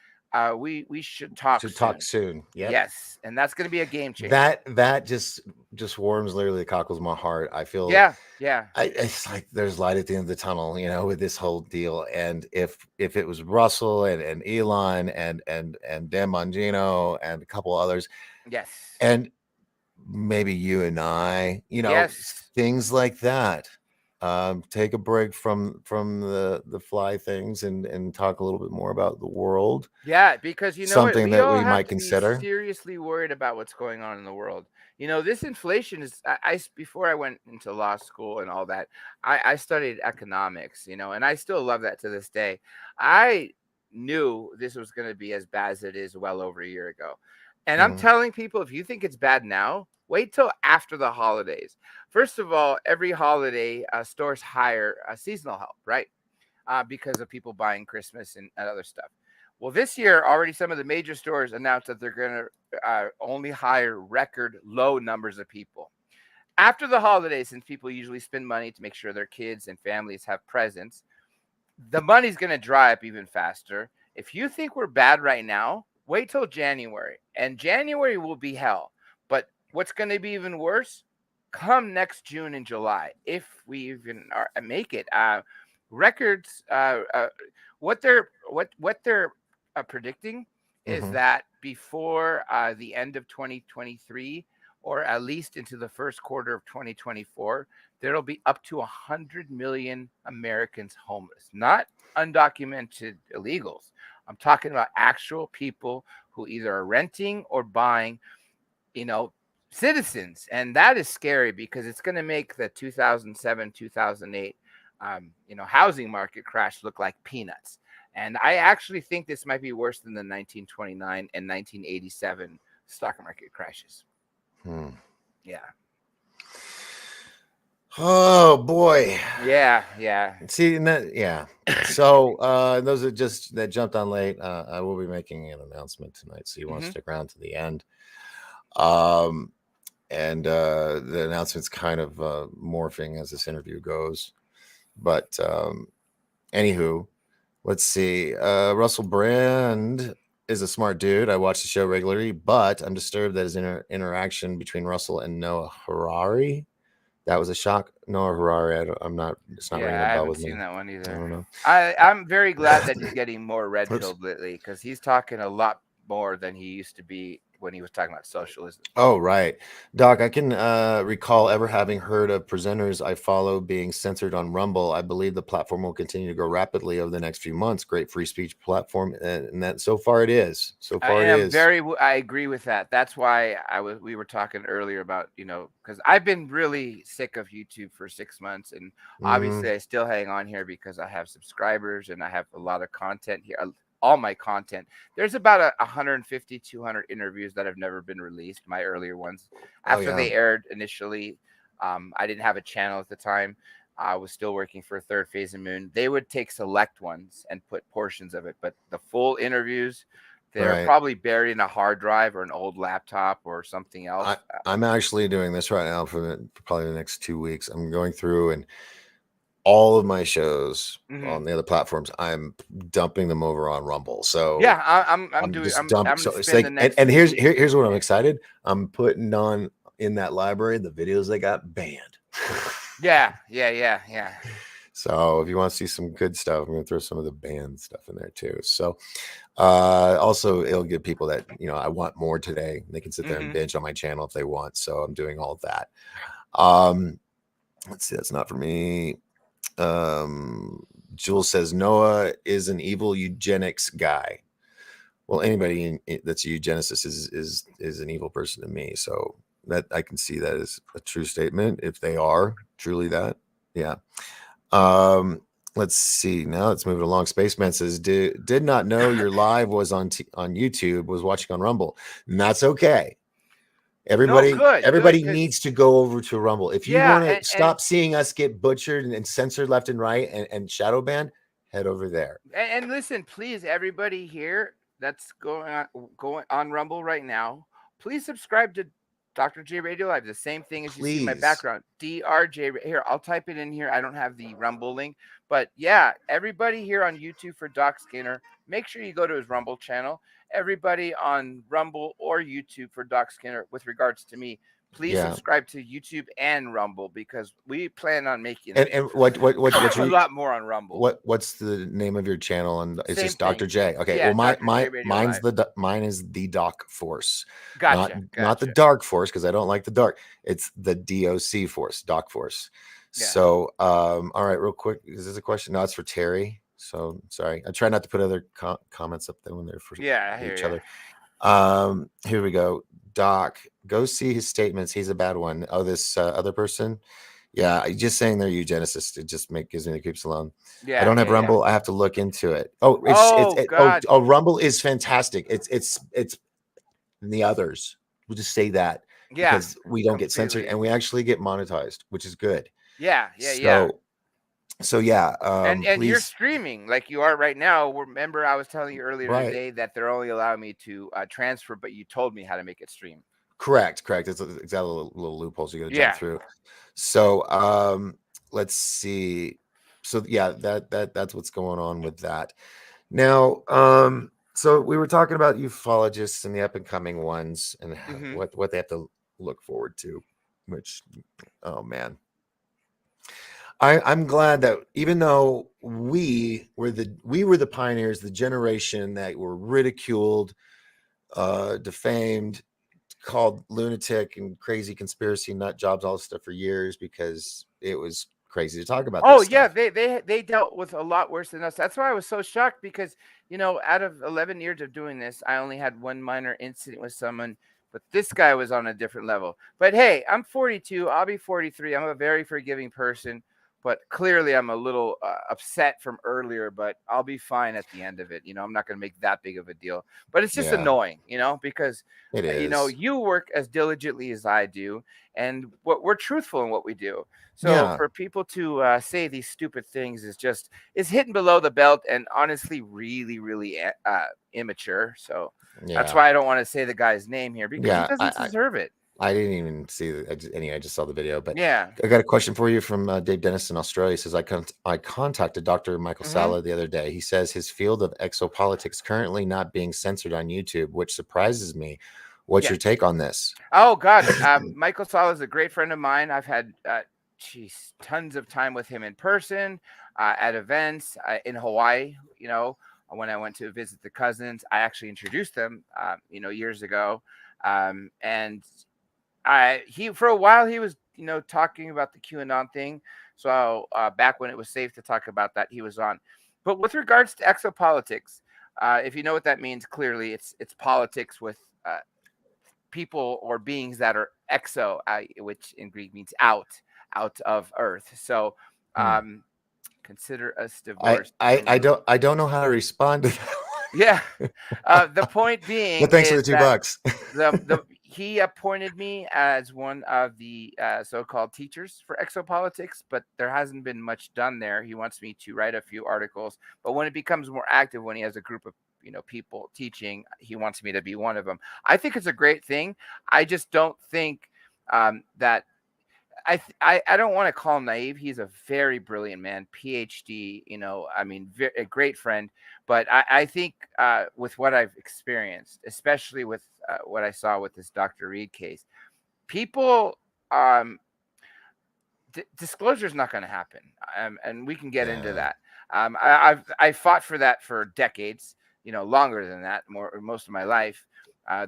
we should talk Should soon. talk soon. Yep. Yes, and that's going to be a game changer. That just warms literally the cockles of my heart. I feel it's like there's light at the end of the tunnel, with this whole deal. And if it was Russell and Elon and Dan Bongino and a couple others, yes, and maybe you and I, yes, things like that. Take a break from the fly things and talk a little bit more about the world. Yeah, because Something we that all we have might to consider. be seriously worried about what's going on in the world. This inflation is. Before I went into law school and all that, I studied economics. And I still love that to this day. I knew this was going to be as bad as it is well over a year ago, and I'm telling people, if you think it's bad now, wait till after the holidays. First of all, every holiday stores hire seasonal help, right? Because of people buying Christmas and other stuff. Well, this year, already some of the major stores announced that they're going to only hire record low numbers of people. After the holidays, since people usually spend money to make sure their kids and families have presents, the money's going to dry up even faster. If you think we're bad right now, wait till January. And January will be hell. But what's going to be even worse? Come next June and July, if we even make it. Records, what they're predicting is that before the end of 2023, or at least into the first quarter of 2024, there'll be up to 100 million Americans homeless, not undocumented illegals. I'm talking about actual people who either are renting or buying, citizens. And that is scary, because it's going to make the 2007, 2008, housing market crash look like peanuts. And I actually think this might be worse than the 1929 and 1987 stock market crashes. Yeah. Oh boy. Yeah. See, So those that jumped on late, I will be making an announcement tonight, so you want to stick around to the end. And the announcement's kind of morphing as this interview goes. But anywho, let's see. Russell Brand is a smart dude. I watch the show regularly, but I'm disturbed that his interaction between Russell and Noah Harari. That was a shock. Noah Harari. It's not ringing a bell with me. I haven't seen that one either. I don't know. I'm very glad that he's getting more red-pilled lately, because he's talking a lot more than he used to be when he was talking about socialism. Oh, right. Doc, I can recall ever having heard of presenters I follow being censored on Rumble. I believe the platform will continue to grow rapidly over the next few months. Great free speech platform. And that so far it is. I agree with that. That's why we were talking earlier about, because I've been really sick of YouTube for 6 months. And obviously I still hang on here because I have subscribers and I have a lot of content here. All my content. There's about 150, 200 interviews that have never been released. My earlier ones, after they aired initially, I didn't have a channel at the time. I was still working for Third Phase of Moon. They would take select ones and put portions of it, but the full interviews, they're probably buried in a hard drive or an old laptop or something else. I'm actually doing this right now for probably the next 2 weeks. I'm going through all of my shows Mhm. on the other platforms, I'm dumping them over on Rumble. So Yeah, I'm doing. just I'm dump. gonna So it's spend the like, next and here's week. here's what I'm Yeah. excited. I'm putting on in that library the videos that got banned. Yeah. So if you want to see some good stuff, I'm gonna throw some of the banned stuff in there too. So also it'll give people that, you know, I want more today. They can sit there and Mhm. binge on my channel if they want. So I'm doing all of that. Let's see, that's not for me. Jules says Noah is an evil eugenics guy. Well, anybody that's a eugenicist is an evil person to me. So that I can see that as a true statement if they are truly that. Yeah. Let's see. Now let's move it along. Spaceman says, did not know your live was on YouTube, was watching on Rumble. And that's okay. No, Everybody good, because needs to go over to Rumble. If you yeah, want to and stop seeing us get butchered and censored left and right and shadow banned, head over there. and listen, please, everybody here that's going on Rumble right now, please subscribe to Dr. J Radio Live. The same thing as you see in my Please. background, DRJ. Here, I'll type it in here. I don't have the Rumble link, but yeah, everybody here on YouTube for Doc Skinner, make sure you go to his Rumble channel. Everybody on Rumble or YouTube for Doc Skinner, with regards to me, please Yeah. subscribe to YouTube and Rumble, because we plan on making And what's a your lot more on Rumble. what's the name of your channel? And it's Same just Dr. thing. J. Okay. Yeah, Well, Dr. J Radio mine's Live. mine is the Doc Force. Not the Gotcha. Dark Force, because I don't like the dark. It's the DOC Force, Doc Force. Yeah. So all right, real quick. Is this a question? No, it's for Terry. So sorry. I try not to put other comments up there when they're for Yeah, I hear each ya. other. Here we go. Doc, go see his statements. He's a bad one. Oh, this other person. Yeah, just saying they're eugenicists. It just gives me the creeps alone. Yeah, I don't have yeah, yeah. Rumble. I have to look into it. Oh, God. Rumble is fantastic. It's the others. We'll just say that Yeah, because we don't get censored completely. and we actually get monetized, which is good. Yeah. So yeah. And you're Please, streaming like you are right now. Remember, I was telling you earlier right. today that they're only allowing me to transfer, but you told me how to make it stream. Correct. It's exactly little loopholes you got to Yeah. jump through. So let's see. So yeah, that's what's going on with that. Now, so we were talking about ufologists and the up and coming ones and Mhm. what they have to look forward to, which, oh man. I'm glad that even though we were the pioneers, the generation that were ridiculed, defamed, called lunatic and crazy conspiracy nut jobs, all this stuff for years because it was crazy to talk about Oh this yeah, stuff. they dealt with a lot worse than us. That's why I was so shocked, because out of 11 years of doing this, I only had one minor incident with someone, but this guy was on a different level. But hey, I'm 42. I'll be 43. I'm a very forgiving person, but clearly I'm a little upset from earlier. But I'll be fine at the end of it. I'm not going to make that big of a deal. But it's just Yeah, annoying, because it is. you work as diligently as I do, and we're truthful in what we do. So Yeah. for people to say these stupid things is hitting below the belt, and honestly, really, really immature. So that's Yeah. why I don't want to say the guy's name here, because he Yeah. doesn't deserve it. I didn't even see anyway. I just saw the video, but Yeah. I got a question for you from Dave Dennis in Australia. He says, I contacted Dr. Michael Mhm. Sala the other day. He says his field of exopolitics currently not being censored on YouTube, which surprises me. What's Yeah. your take on this? Oh God, Michael Sala is a great friend of mine. I've had tons of time with him in person, at events in Hawaii. When I went to visit the cousins, I actually introduced them, years ago, and he for a while he was talking about the QAnon thing. So back when it was safe to talk about that, he was on. But with regards to exopolitics, if you know what that means, clearly it's politics with people or beings that are exo, which in Greek means out of Earth. So consider us divorced. I don't know how to respond to that. Yeah. The point being, But thanks for the is that $2. he appointed me as one of the so-called teachers for exopolitics, but there hasn't been much done there. He wants me to write a few articles, but when it becomes more active, when he has a group of people teaching, he wants me to be one of them. I think it's a great thing. I just don't think that I don't want to call him naive. He's a very brilliant man, PhD. I mean, a great friend. But I think with what I've experienced, especially with what I saw with this Dr. Reed case, people disclosure is not going to happen, and we can get into Yeah. that. I fought for that for decades, longer than that, most of my life.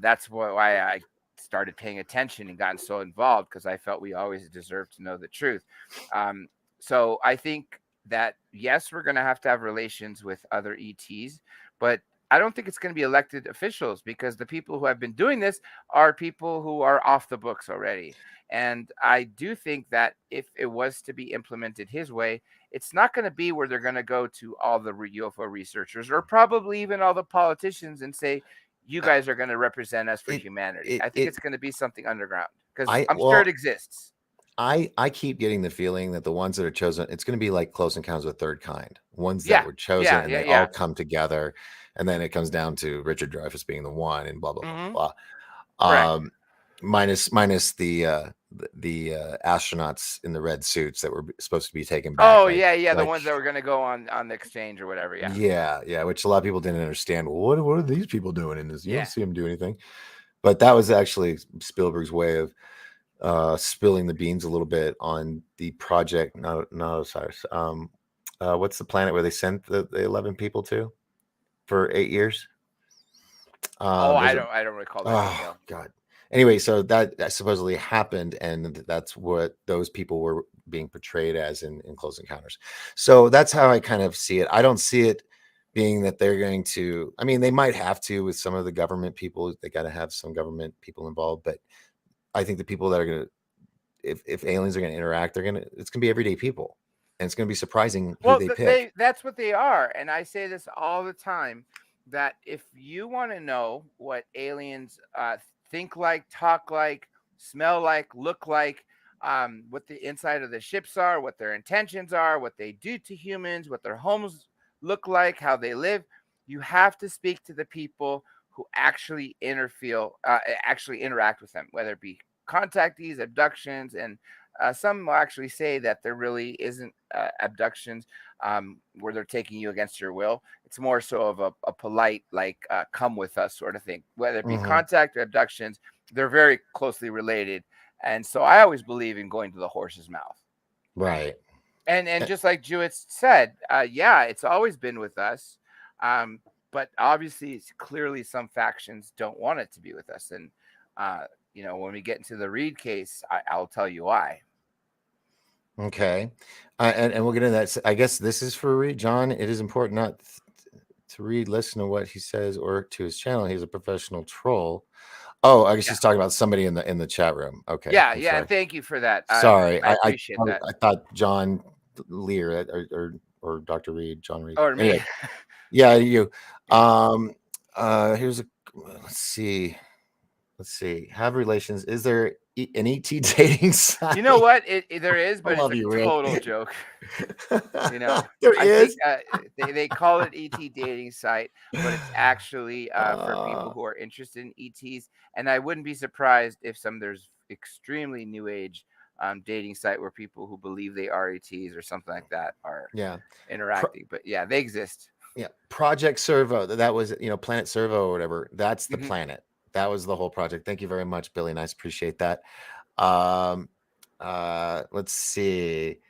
That's why I started paying attention and gotten so involved, because I felt we always deserved to know the truth. So I think that yes, we're going to have relations with other ETs, but I don't think it's going to be elected officials, because the people who have been doing this are people who are off the books already. And I do think that if it was to be implemented his way, it's not going to be where they're going to go to all the UFO researchers, or probably even all the politicians, and say, you guys are going to represent us for It humanity. it I think it it's going to be something underground, because I I'm sure it well, exists. I keep getting the feeling that the ones that are chosen, it's going to be like Close Encounters of the Third Kind, ones that Yeah, were chosen yeah, and yeah, they all yeah. come together, and then it comes down to Richard Dreyfuss being the one, and blah blah blah Hmm. blah. Correct. Minus the astronauts in the red suits that were supposed to be taken back. Oh, yeah, yeah. The Like ones that were going to go on the exchange or whatever. Yeah. yeah, which a lot of people didn't understand. Well, what are these people doing in this? You Yeah. don't see them do anything. But that was actually Spielberg's way of spilling the beans a little bit on the project. No, sorry. What's the planet where they sent the 11 people to for 8 years? Oh, There's a I don't recall that oh detail. god. Anyway, so that supposedly happened, and that's what those people were being portrayed as in Close Encounters. So that's how I kind of see it. I don't see it being that they're going to. I mean, they might have to with some of the government people. They got to have some government people involved, but I think the people that are going to, if aliens are going to interact, it's going to be everyday people, and it's going to be surprising who Well, they pick. that's what they are. And I say this all the time, that if you want to know what aliens think like, talk like, smell like, look like, what the inside of the ships are, what their intentions are, what they do to humans, what their homes look like, how they live, you have to speak to the people who actually actually interact with them, whether it be contactees, abductions, and some will actually say that there really isn't abductions where they're taking you against your will. It's more so of a polite, like, come with us sort of thing. Whether it be Mhm. contact or abductions, they're very closely related. And so I always believe in going to the horse's mouth. Right. And just like Jewett said, yeah, it's always been with us. But obviously, it's clearly some factions don't want it to be with us. And, when we get into the Reed case, I'll tell you why. Okay. And we'll get into that. I guess this is for Reed. John, it is important not to read, listen to what he says or to his channel. He's a professional troll. Oh, I guess Yeah. he's talking about somebody in the chat room. Okay. Yeah, I'm yeah. sorry. Thank you for that. Sorry. I appreciate that. I thought John Lear or Dr. Reed, John Reed. Or me. Anyway, yeah, you. Here's let's see. Have relations. Is there an ET dating site? You know what? There is, but love it's a you, Rick. total joke. There I is. think they call it ET dating site, but it's actually for people who are interested in ETs. And I wouldn't be surprised if there's extremely new age dating site where people who believe they are ETs or something like that are interacting. But yeah, they exist. Yeah, Project Servo. That was Planet Servo or whatever. That's the Mhm. planet. That was the whole project. Thank you very much, Billy. Nice, appreciate that. Let's see.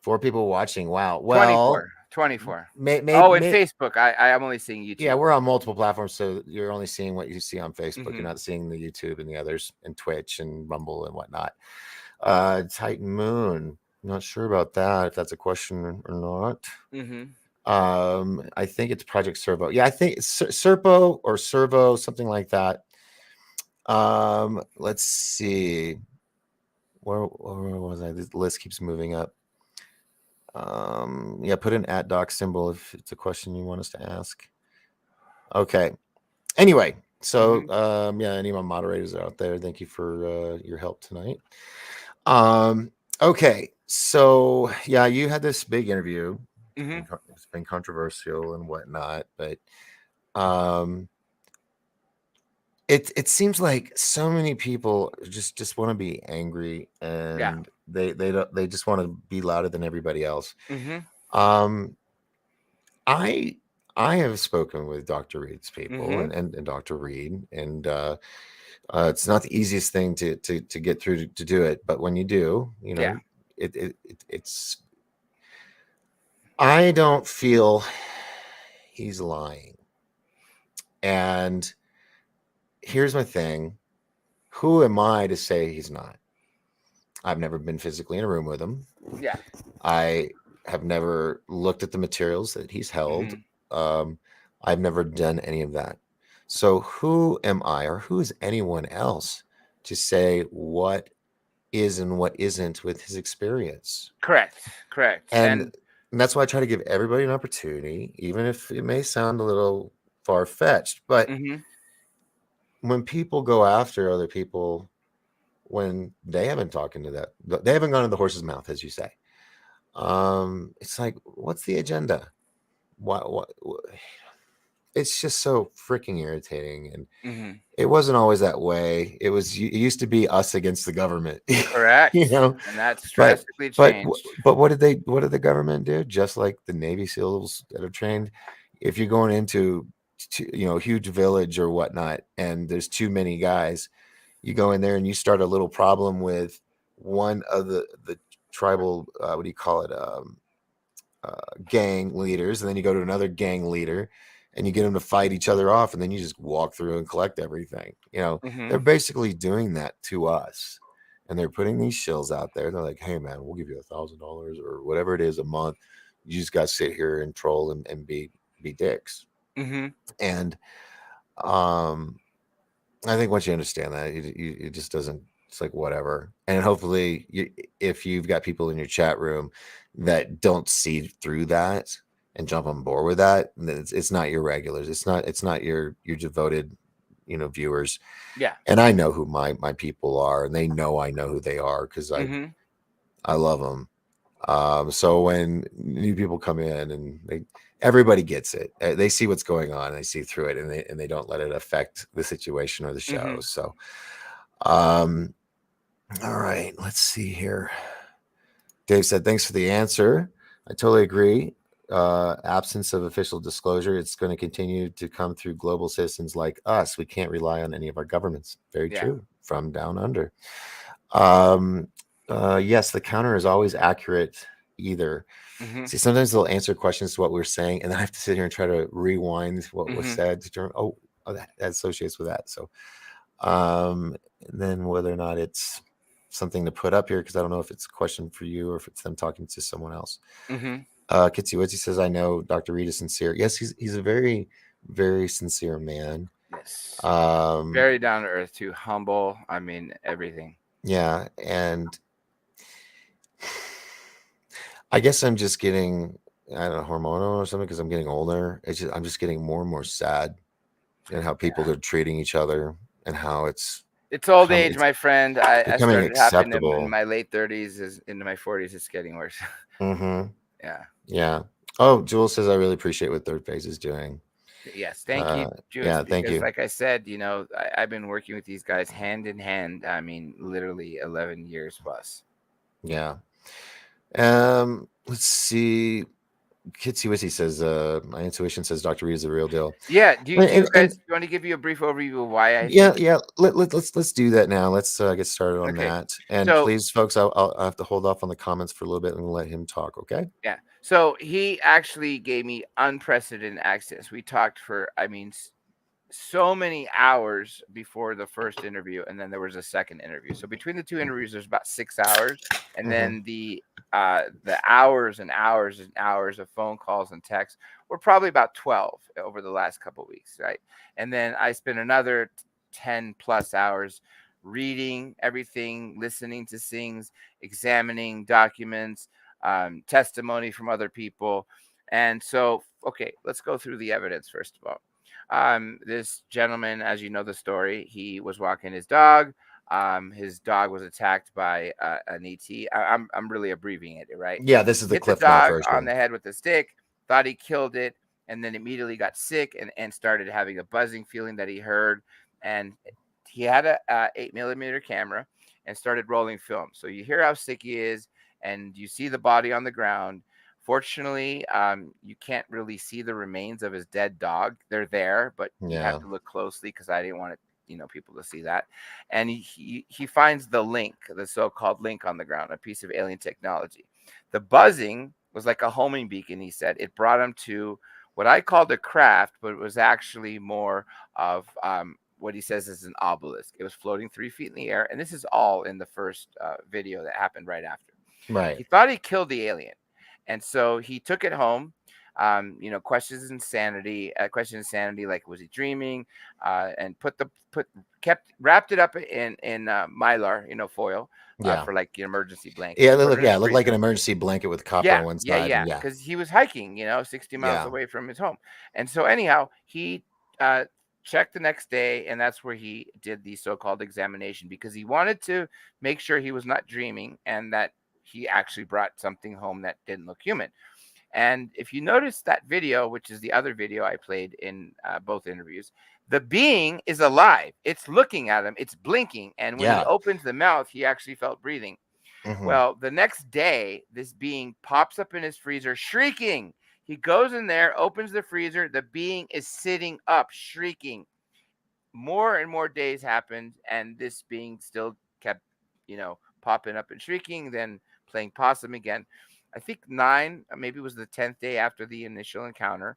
4 people watching. Wow. Well, 24. Maybe. Oh, and Facebook. I'm only seeing YouTube. Yeah, we're on multiple platforms, so you're only seeing what you see on Facebook. Mhm. You're not seeing the YouTube and the others, and Twitch and Rumble and whatnot. Titan Moon. I'm not sure about that, if that's a question or not. Mhm. I think it's Project Servo. Yeah, I think it's Serpo or Servo, something like that. Let's see. Where was I? This list keeps moving up. Yeah, put an @doc symbol if it's a question you want us to ask. Okay. Anyway, so yeah, any of my moderators out there, thank you for your help tonight. Okay, so yeah, you had this big interview. It's been controversial and whatnot, but it seems like so many people just want to be angry and they just want to be louder than everybody else. Mm-hmm. Um, I have spoken with Dr. Reed's people Mm-hmm. and Dr. Reed, and it's not the easiest thing to get through to do it, but when you do, you know, Yeah. it's. I don't feel he's lying, and here's my thing: who am I to say he's not? I've never been physically in a room with him. Yeah. I have never looked at the materials that he's held. I've never done any of that. So who am I, or who is anyone else to say what is and what isn't with his experience? Correct. And that's why I try to give everybody an opportunity, even if it may sound a little far-fetched. But Mm-hmm. when people go after other people, when they haven't talking to that, they haven't gone to the horse's mouth, as you say. It's like, what's the agenda? What it's just so freaking irritating, and Mm-hmm. it wasn't always that way. It used to be us against the government. Correct. You know, And that's but drastically but changed. but what did the government do? Just like the Navy SEALs that are trained, if you're going into a huge village or whatnot, and there's too many guys, you go in there and you start a little problem with one of the tribal, what do you call it, gang leaders, and then you go to another gang leader and you get them to fight each other off, and then you just walk through and collect everything. Mm-hmm. They're basically doing that to us, and they're putting these shills out there. They're like, hey man, we'll give you $1,000 or whatever it is a month. You just got to sit here and troll and be dicks. Mm-hmm. And I think once you understand that, it just doesn't. It's like whatever. And hopefully, if you've got people in your chat room that don't see through that and jump on board with that, then it's not your regulars. It's not your devoted, viewers. Yeah. And I know who my people are, and they know I know who they are because Mm-hmm. I love them. So when new people come in and everybody gets it, they see what's going on, and they see through it, and they don't let it affect the situation or the show. Mm-hmm. So, all right, let's see here. Dave said, thanks for the answer. I totally agree. Absence of official disclosure, it's going to continue to come through global citizens like us. We can't rely on any of our governments. Very true. From down under. Yes, the counter is always accurate either. Mm-hmm. See, sometimes they'll answer questions to what we're saying, and then I have to sit here and try to rewind what was said to determine, that associates with that. So, and then whether or not it's something to put up here, because I don't know if it's a question for you or if it's them talking to someone else. Mm-hmm. Kitsy Woodsy says, I know Dr. Reed is sincere. Yes, he's a very, very sincere man. Yes. Um, Very down to earth too, humble. I mean, everything. Yeah, and I guess I'm just getting, I don't know, hormonal or something because I'm getting older. I'm just getting more and more sad and how people are treating each other and how it's old age, my friend. I becoming started happening in acceptable. my late 30s, is into my 40s. It's getting worse. Mm-hmm. Yeah. Yeah. Oh, Jules says, I really appreciate what Third Phase is doing. Yes, thank you, Jules. Yeah, thank because you. like I said, I've been working with these guys hand in hand. I mean, literally 11 years plus. Yeah. Let's see. Kitsy Wissy says, my intuition says Dr. Reed is the real deal. Yeah. Do you And- guys want to give you a brief overview of why I Yeah, think? yeah. Let's do that now. Let's get started on Okay. that. And So- please, folks, I'll have to hold off on the comments for a little bit and let him talk. Okay. Yeah. So he actually gave me unprecedented access. We talked for, so many hours before the first interview, and then there was a second interview. So between the two interviews, there's about 6 hours, and then the hours and hours and hours of phone calls and texts were probably about 12 over the last couple of weeks, right? And then I spent another 10 plus hours reading everything, listening to things, examining documents, testimony from other people. And so, okay, let's go through the evidence first of all. This gentleman, as you know the story, he was walking his dog. His dog was attacked by an ET. I'm really abbreviating it, right? Yeah, this is the Hit the Cliff Note dog version. on the head with a stick, thought he killed it, and then immediately got sick and started having a buzzing feeling that he heard. And he had a 8mm camera, and started rolling film. So you hear how sick he is, and you see the body on the ground. Fortunately, you can't really see the remains of his dead dog. They're there, but you have Yeah. to look closely because I didn't want it, people to see that. And he finds the link, the so-called link on the ground, a piece of alien technology. The buzzing was like a homing beacon, he said. It brought him to what I called a craft, but it was actually more of what he says is an obelisk. It was floating 3 feet in the air. And this is all in the first video that happened right after. Right. He thought he killed the alien. And so he took it home, questions insanity, like, was he dreaming? And wrapped it up in mylar, foil, Yeah. for like an emergency blanket. Yeah. and put it in his It looked like an freezer. emergency blanket with copper Yeah, on one yeah, side. yeah. Yeah. Because he was hiking, 60 miles Yeah. away from his home. And so anyhow, he checked the next day, and that's where he did the so-called examination, because he wanted to make sure he was not dreaming and that he actually brought something home that didn't look human. And if you notice that video, which is the other video I played in both interviews, the being is alive. It's looking at him. It's blinking. And when he Yeah. opens the mouth, he actually felt breathing. Mhm. Well, the next day, this being pops up in his freezer, shrieking. He goes in there, opens the freezer. The being is sitting up, shrieking. More and more days happened, and this being still kept, popping up and shrieking, then playing possum again. I think maybe it was the 10th day after the initial encounter.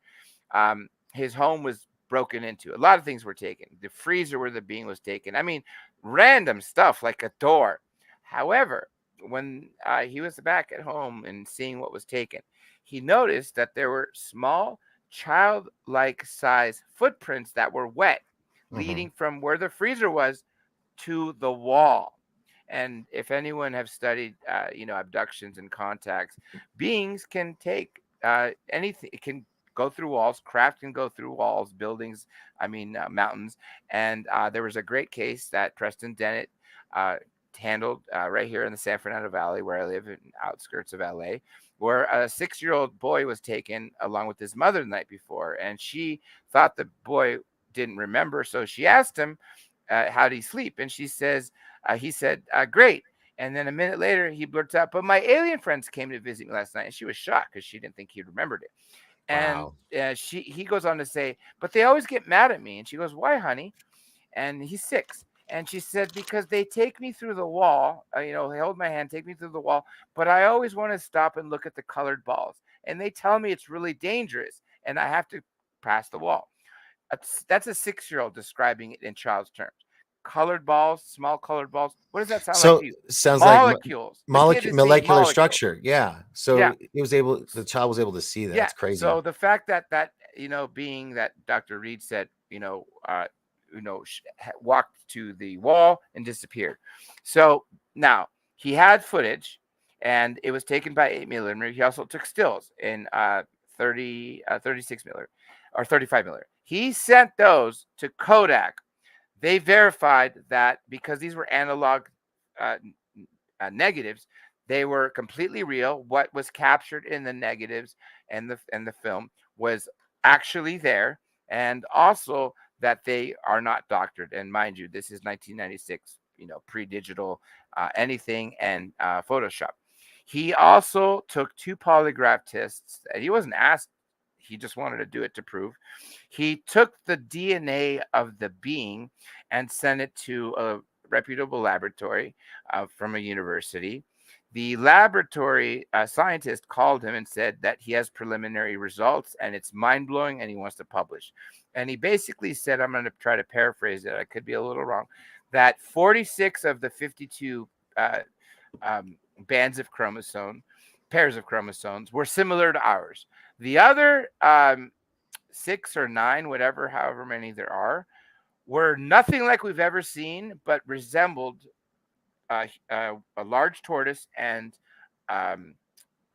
His home was broken into. A lot of things were taken. The freezer where the being was taken. I mean, random stuff like a door. However, when he was back at home and seeing what was taken, he noticed that there were small, childlike size footprints that were wet, leading from where the freezer was to the wall. And if anyone have studied, abductions and contacts, beings can take anything. It can go through walls. Craft can go through walls, buildings. Mountains. And there was a great case that Preston Dennett handled right here in the San Fernando Valley, where I live, in outskirts of LA, where a 6-year-old boy was taken along with his mother the night before, and she thought the boy didn't remember, so she asked him, how did he sleep? And he said, great. And then a minute later, he blurts out, but my alien friends came to visit me last night. And she was shocked because she didn't think he remembered it. And Wow. he goes on to say, but they always get mad at me. And she goes, why, honey? And he's 6. And she said, because they take me through the wall, they hold my hand, take me through the wall, but I always want to stop and look at the colored balls. And they tell me it's really dangerous and I have to pass the wall. That's a 6-year-old describing it in child's terms. Colored balls, small colored balls. What does that sound like So to you? sounds like Molecules. The kid is seeing molecular molecules. structure. Yeah. So Yeah. the child was able to see that. Yeah. It's crazy. So the fact that being that Dr. Reed said, walked to the wall and disappeared. So now he had footage, and it was taken by 8mm. He also took stills in 36mm or 35mm. He sent those to Kodak. They verified that because these were analog negatives, they were completely real. What was captured in the negatives and the film was actually there, and also that they are not doctored. And mind you, this is 1996, pre-digital anything, and Photoshop. He also took 2 polygraph tests, and he wasn't asked. He just wanted to do it to prove. He took the DNA of the being and sent it to a reputable laboratory from a university. The laboratory scientist called him and said that he has preliminary results and it's mind-blowing and he wants to publish. And he basically said, I'm going to try to paraphrase it, I could be a little wrong, that 46 of the 52 pairs of chromosomes were similar to ours. The other 6 or 9, however many there are, were nothing like we've ever seen, but resembled a large tortoise and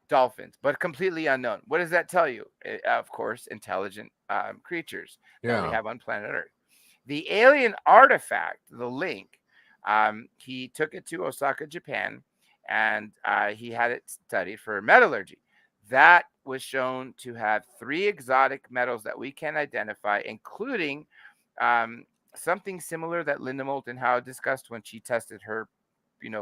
dolphins, but completely unknown. What does that tell you? Of course, intelligent creatures that we have on planet Earth. The alien artifact, the link, he took it to Osaka, Japan, and he had it studied for metallurgy. That was shown to have 3 exotic metals that we can identify, including something similar that Linda Moulton Howe discussed when she tested her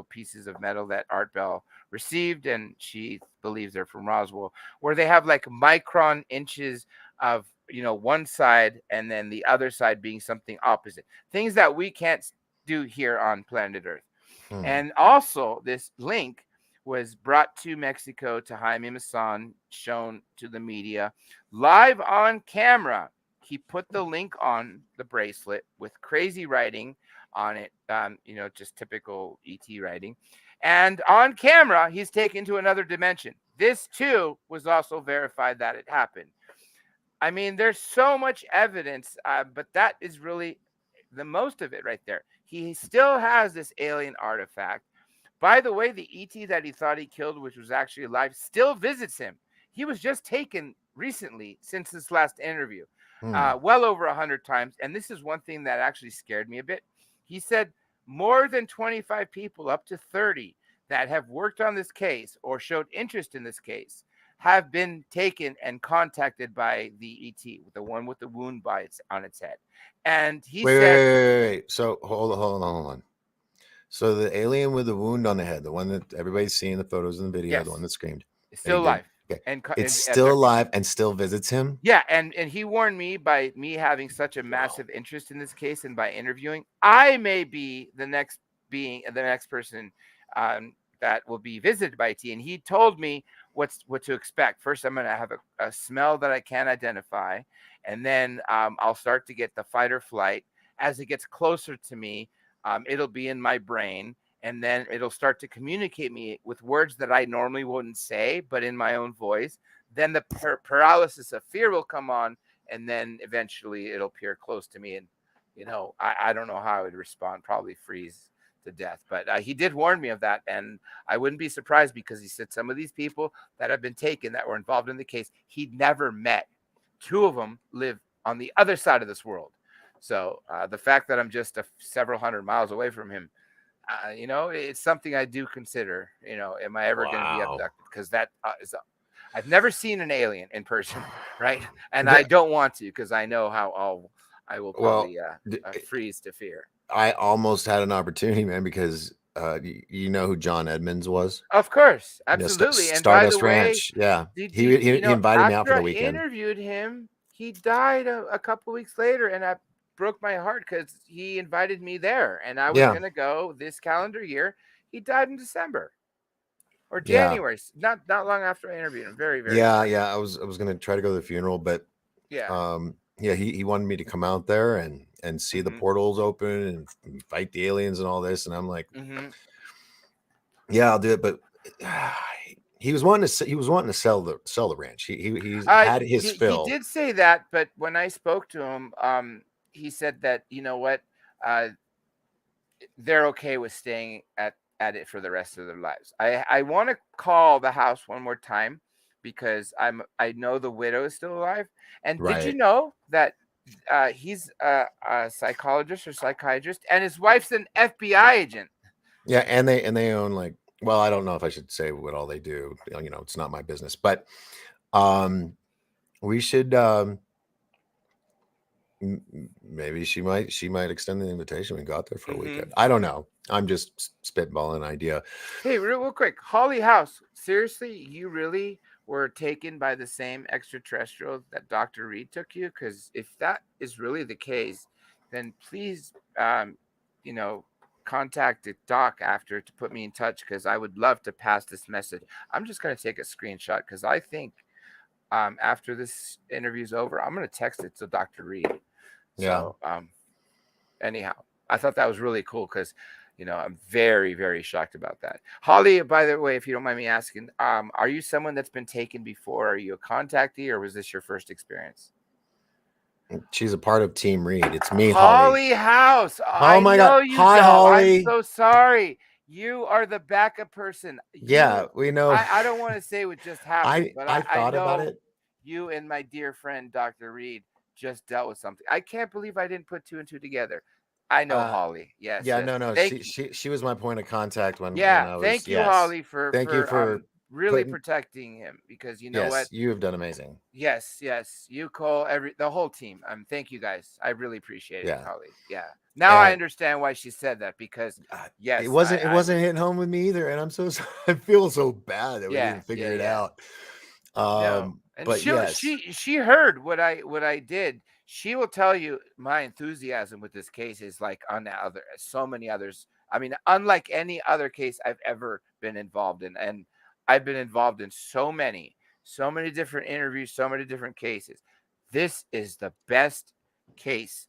pieces of metal that Art Bell received, and she believes they're from Roswell, where they have like micron inches of one side and then the other side being something opposite, things that we can't do here on planet Earth. And also, this link was brought to Mexico to Jaime Maussan, shown to the media live on camera. He put the link on the bracelet with crazy writing on it, just typical ET writing. And on camera, he's taken to another dimension. This too was also verified that it happened. I mean, there's so much evidence, but that is really the most of it right there. He still has this alien artifact. By the way, the ET that he thought he killed, which was actually alive, still visits him. He was just taken recently since this last interview, well over 100 times. And this is one thing that actually scared me a bit. He said more than 25 people, up to 30, that have worked on this case or showed interest in this case have been taken and contacted by the ET, the one with the wound on its head. And he said, wait. So hold on. So the alien with the wound on the head, the one that everybody's seeing the photos in the video, yes, the one that screamed, it's still alive. Okay. And it's still alive and still visits him. Yeah, and he warned me, by me having such a massive interest in this case and by interviewing, I may be the next person that will be visited by ET. And he told me what to expect. First, I'm going to have a smell that I can't identify, and then I'll start to get the fight or flight. As it gets closer to me, it'll be in my brain, and then it'll start to communicate me with words that I normally wouldn't say, but in my own voice. Then the paralysis of fear will come on, and then eventually it'll appear close to me. And, I don't know how I would respond, probably freeze to death. But he did warn me of that, and I wouldn't be surprised, because he said some of these people that have been taken that were involved in the case, he'd never met. 2 of them live on the other side of this world. So the fact that I'm just several hundred miles away from him, it's something I do consider. Am I ever going to be abducted? Because that I've never seen an alien in person, right? And I don't want to, because I know how I will probably freeze to fear. I almost had an opportunity, man, because you know who John Edmonds was? Of course, absolutely. And Stardust by the way, Ranch. Yeah, he invited me out for the weekend. I interviewed him. He died a couple weeks later, and I broke my heart, because he invited me there, and I was going to go this calendar year. He died in December or January, not long after I interviewed him. Very, very. Yeah. I was going to try to go to the funeral, but he wanted me to come out there and see the portals open and fight the aliens and all this, and I'm like, yeah, I'll do it. But he was wanting to sell the ranch. He's had his fill. He did say that, but when I spoke to him, he said that, they're okay with staying at it for the rest of their lives. I want to call the house one more time, because I know the widow is still alive. And did you know that he's a psychologist or psychiatrist, and his wife's an FBI agent? Yeah, and they own, like, well, I don't know if I should say what all they do. It's not my business, but we should maybe she might extend the invitation. We got there for a weekend. I don't know. I'm just spitballing an idea. Hey, real quick, Holly House. Seriously, you really were taken by the same extraterrestrial that Dr. Reed took you? Because if that is really the case, then please, contact the doc after to put me in touch, because I would love to pass this message. I'm just going to take a screenshot, because I think after this interview is over, I'm going to text it to Dr. Reed. So, anyhow, I thought that was really cool, because, I'm very, very shocked about that. Holly, by the way, if you don't mind me asking, are you someone that's been taken before? Are you a contactee, or was this your first experience? She's a part of Team Reed. It's me, Holly House. Oh my God. Hi, Holly. I'm so sorry. You are the backup person. We know. I don't want to say what just happened, but I thought about it. You and my dear friend, Dr. Reed, just dealt with something. I can't believe I didn't put 2 and 2 together. I know Holly. Yes. Yeah. Yes. No. She was my point of contact when I was. Thank you, Holly, for really protecting him, because you know what? Yes, you have done amazing. Yes, you, Cole, the whole team. Thank you guys. I really appreciate it, Yeah. Holly. Yeah. Now I And understand why she said that, because it yes, wasn't hitting home with me either, and I'm so I feel so bad that we yeah, didn't figure yeah, it yeah. out. No, and But yes, she heard what I did. She will tell you my enthusiasm with this case is like on so many others. I mean, unlike any other case I've ever been involved in, and I've been involved in so many different interviews, so many different cases. This is the best case,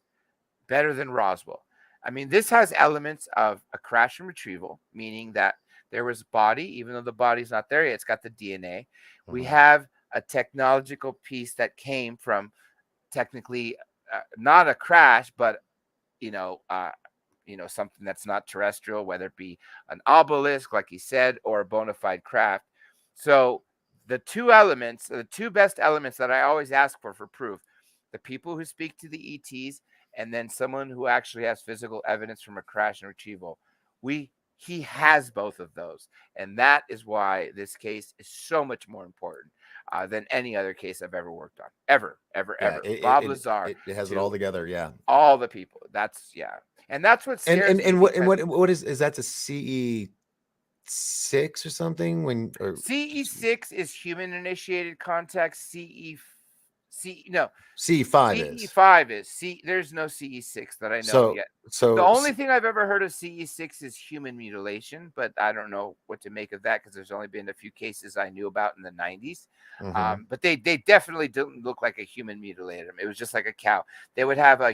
better than Roswell. I mean, this has elements of a crash and retrieval, meaning that there was a body, even though the body's not there yet, it's got the DNA. We Mhm. have a technological piece that came from technically not a crash, but you know, uh, something that's not terrestrial, whether it be an obelisk, like he said, or a bona fide craft. So the two best elements that I always ask for proof, the people who speak to the ETs, and then someone who actually has physical evidence from a crash and retrieval. He has both of those, and that is why this case is so much more important than any other case I've ever worked on, ever, ever, yeah, ever. Bob Lazar it has it all to together. Yeah. all the people. That's and that's what And scares me, what is that, the CE6 or something, when or CE6 is human initiated contact. No, CE5 is? CE5 is There's no CE6 that I know So yet. The so only thing I've ever heard of CE6 is human mutilation, but I don't know what to make of that, because there's only been a few cases I knew about in the 90s. mhm. But they definitely didn't look like a human mutilated them. It was just like a cow. They would have a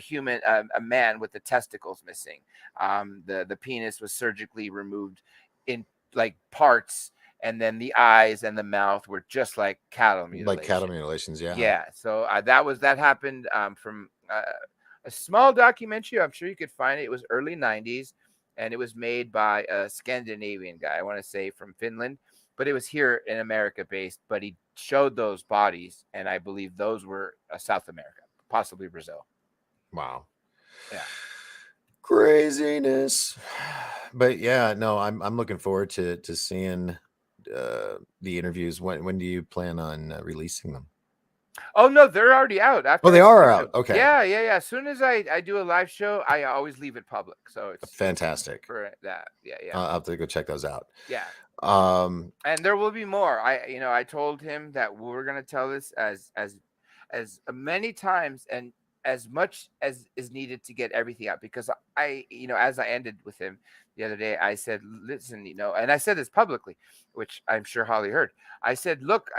man with the testicles missing. The penis was surgically removed in like parts, and then the eyes and the mouth were just like cattle Like cattle mutilation. mutilations, yeah. Yeah, so that happened from a small documentary. I'm sure you could find it. It was early 90s, and it was made by a Scandinavian guy, I want to say from Finland, but it was here in America based. But he showed those bodies, and I believe those were South America, possibly Brazil. Wow. Yeah. Craziness. But yeah, no, I'm looking forward to seeing the interviews. When do you plan on releasing them? Oh no, they're already out. After Oh, they I are speak to out. Okay. yeah. As soon as I do a live show, I always leave it public. So it's Fantastic. for that. Yeah. I'll have to go check those out. Yeah. Um, And there will be more. I told him that we're gonna tell this as many times and as much as is needed to get everything out, because as I ended with him the other day, I said, listen, and I said this publicly, which I'm sure Holly heard. I said, look,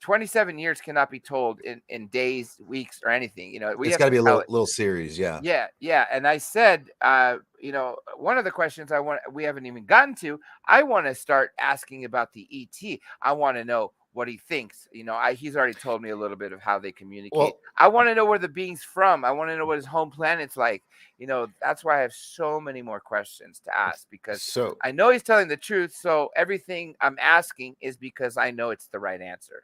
27 years cannot be told in days, weeks, or anything. We it's have got to to be a tell it. little series, yeah. Yeah. And I said, one of the questions we haven't even gotten to, I want to start asking about the ET. I want to know what he thinks. He's already told me a little bit of how they communicate. Well, I want to know where the being's from. I want to know what his home planet's like. That's why I have so many more questions to ask, because so I know he's telling the truth. So everything I'm asking is because I know it's the right answer.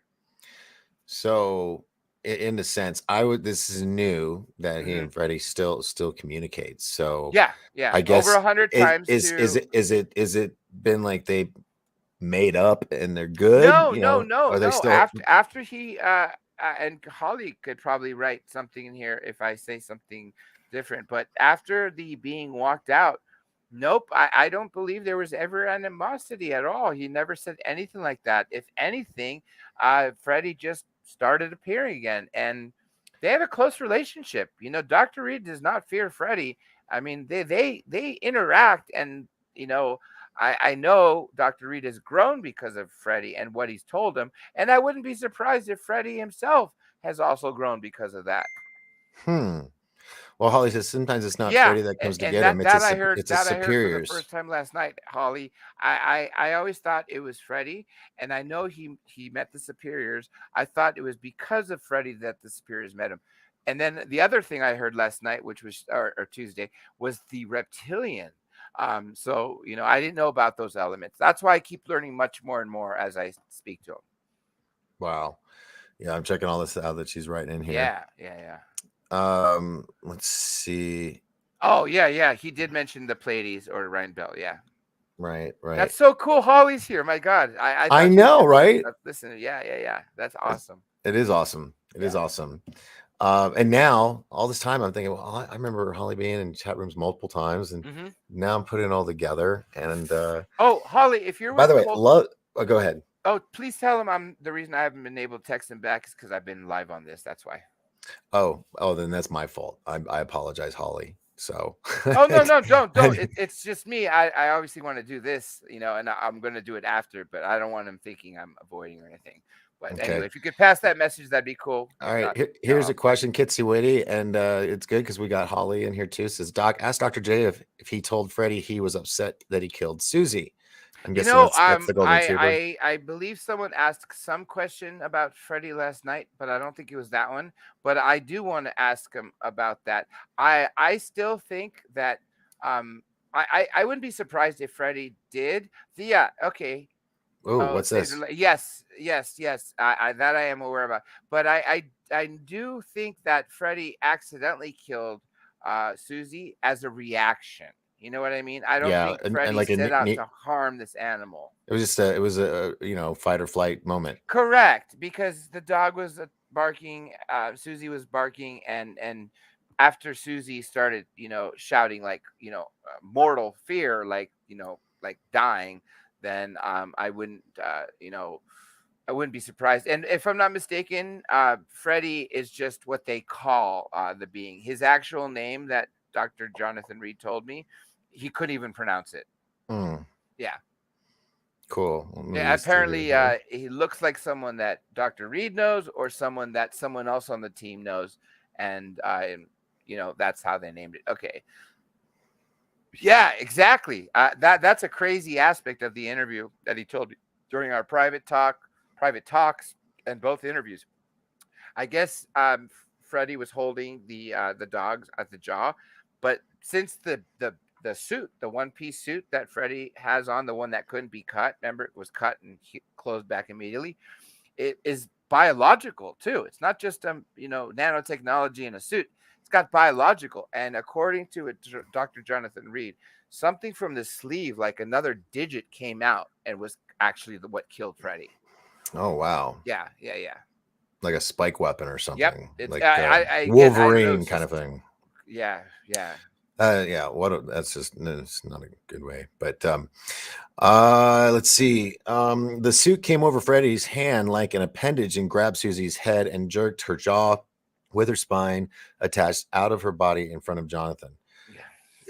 So in the sense, this is new that he and Freddie still communicate. So Yeah. I guess Over 100 times. is it been like they made up and they're good? No. Are they still After he and Holly could probably write something in here if I say something different. But after the being walked out, nope, I don't believe there was ever animosity at all. He never said anything like that. If anything, Freddie just started appearing again, and they have a close relationship. Dr. Reed does not fear Freddie. I mean, they interact, and I know Dr. Reed has grown because of Freddie and what he's told him, and I wouldn't be surprised if Freddie himself has also grown because of that. Well, Holly says sometimes it's not Yeah, Freddie that comes to and get him. that I heard It's a I heard for the superiors. first time last night, Holly. I always thought it was Freddie, and I know he met the superiors. I thought it was because of Freddie that the superiors met him. And then the other thing I heard last night, which was or Tuesday, was the reptilian. So I didn't know about those elements. That's why I keep learning much more and more as I speak to him. Wow. Yeah, I'm checking all this out that she's writing in here. Yeah. Let's see. Oh, yeah. He did mention the Pleiades or Rhine Bell. Yeah. Right. Right. That's so cool. Holly's here. My God, I I thought she was know, just right? listening. Yeah. That's awesome. It is awesome. It is Yeah. awesome. And now all this time I'm thinking, well, I remember Holly being in chat rooms multiple times, and Hmm. now I'm putting it all together. And Oh, Holly, if you're by with the way, Colt, love. Oh, go ahead. oh, please tell him I'm the reason I haven't been able to text him back is because I've been live on this. That's why. Oh, then that's my fault. I apologize, Holly. So, Oh no, don't. It's just me. I obviously want to do this, and I'm going to do it after, but I don't want him thinking I'm avoiding or anything. But okay. anyway, if you could pass that message, that'd be cool. All If right. not, Here's I'll a question, Kitsy Witty, and it's good because we got Holly in here too. Says Doc, ask Dr. J if he told Freddie he was upset that he killed Susie. I'm guessing that's the golden tuber. I believe someone asked some question about Freddie last night, but I don't think it was that one. But I do want to ask him about that. I still think that I wouldn't be surprised if Freddie did. Yeah, okay. Oh, Oh, what's this? yes. I that I am aware about. But I do think that Freddie accidentally killed Susie as a reaction. You know what I mean? I don't Yeah, think and Freddie like set out to harm this animal. it was a fight or flight moment. Correct, because the dog was barking, Susie was barking, and after Susie started, shouting like, mortal fear, like dying, then I wouldn't be surprised. And if I'm not mistaken, Freddie is just what they call the being. His actual name that Dr. Jonathan Reed told me, he couldn't even pronounce it. Mm, Yeah. cool. Let me Yeah, just see apparently here. he looks like someone that Dr. Reed knows or someone that someone else on the team knows. And, that's how they named it. Okay. Yeah, exactly. That's a crazy aspect of the interview that he told me during our private talks, and both interviews. I guess Freddie was holding the dogs at the jaw, but since the suit, the one piece suit that Freddie has on, the one that couldn't be cut, remember it was cut and closed back immediately. It is biological too. It's not just nanotechnology in a suit. It's got biological, and according to Dr. Jonathan Reed, something from the sleeve, like another digit, came out and was actually what killed Freddie. Oh wow. Yeah. Like a spike weapon or Yep. something. It's Like again, I don't know. Wolverine It's kind just, of thing. yeah. Yeah, that's just it's not a good way. But let's see. The suit came over Freddie's hand like an appendage and grabbed Susie's head and jerked her jaw with her spine attached out of her body in front of Jonathan. Yeah.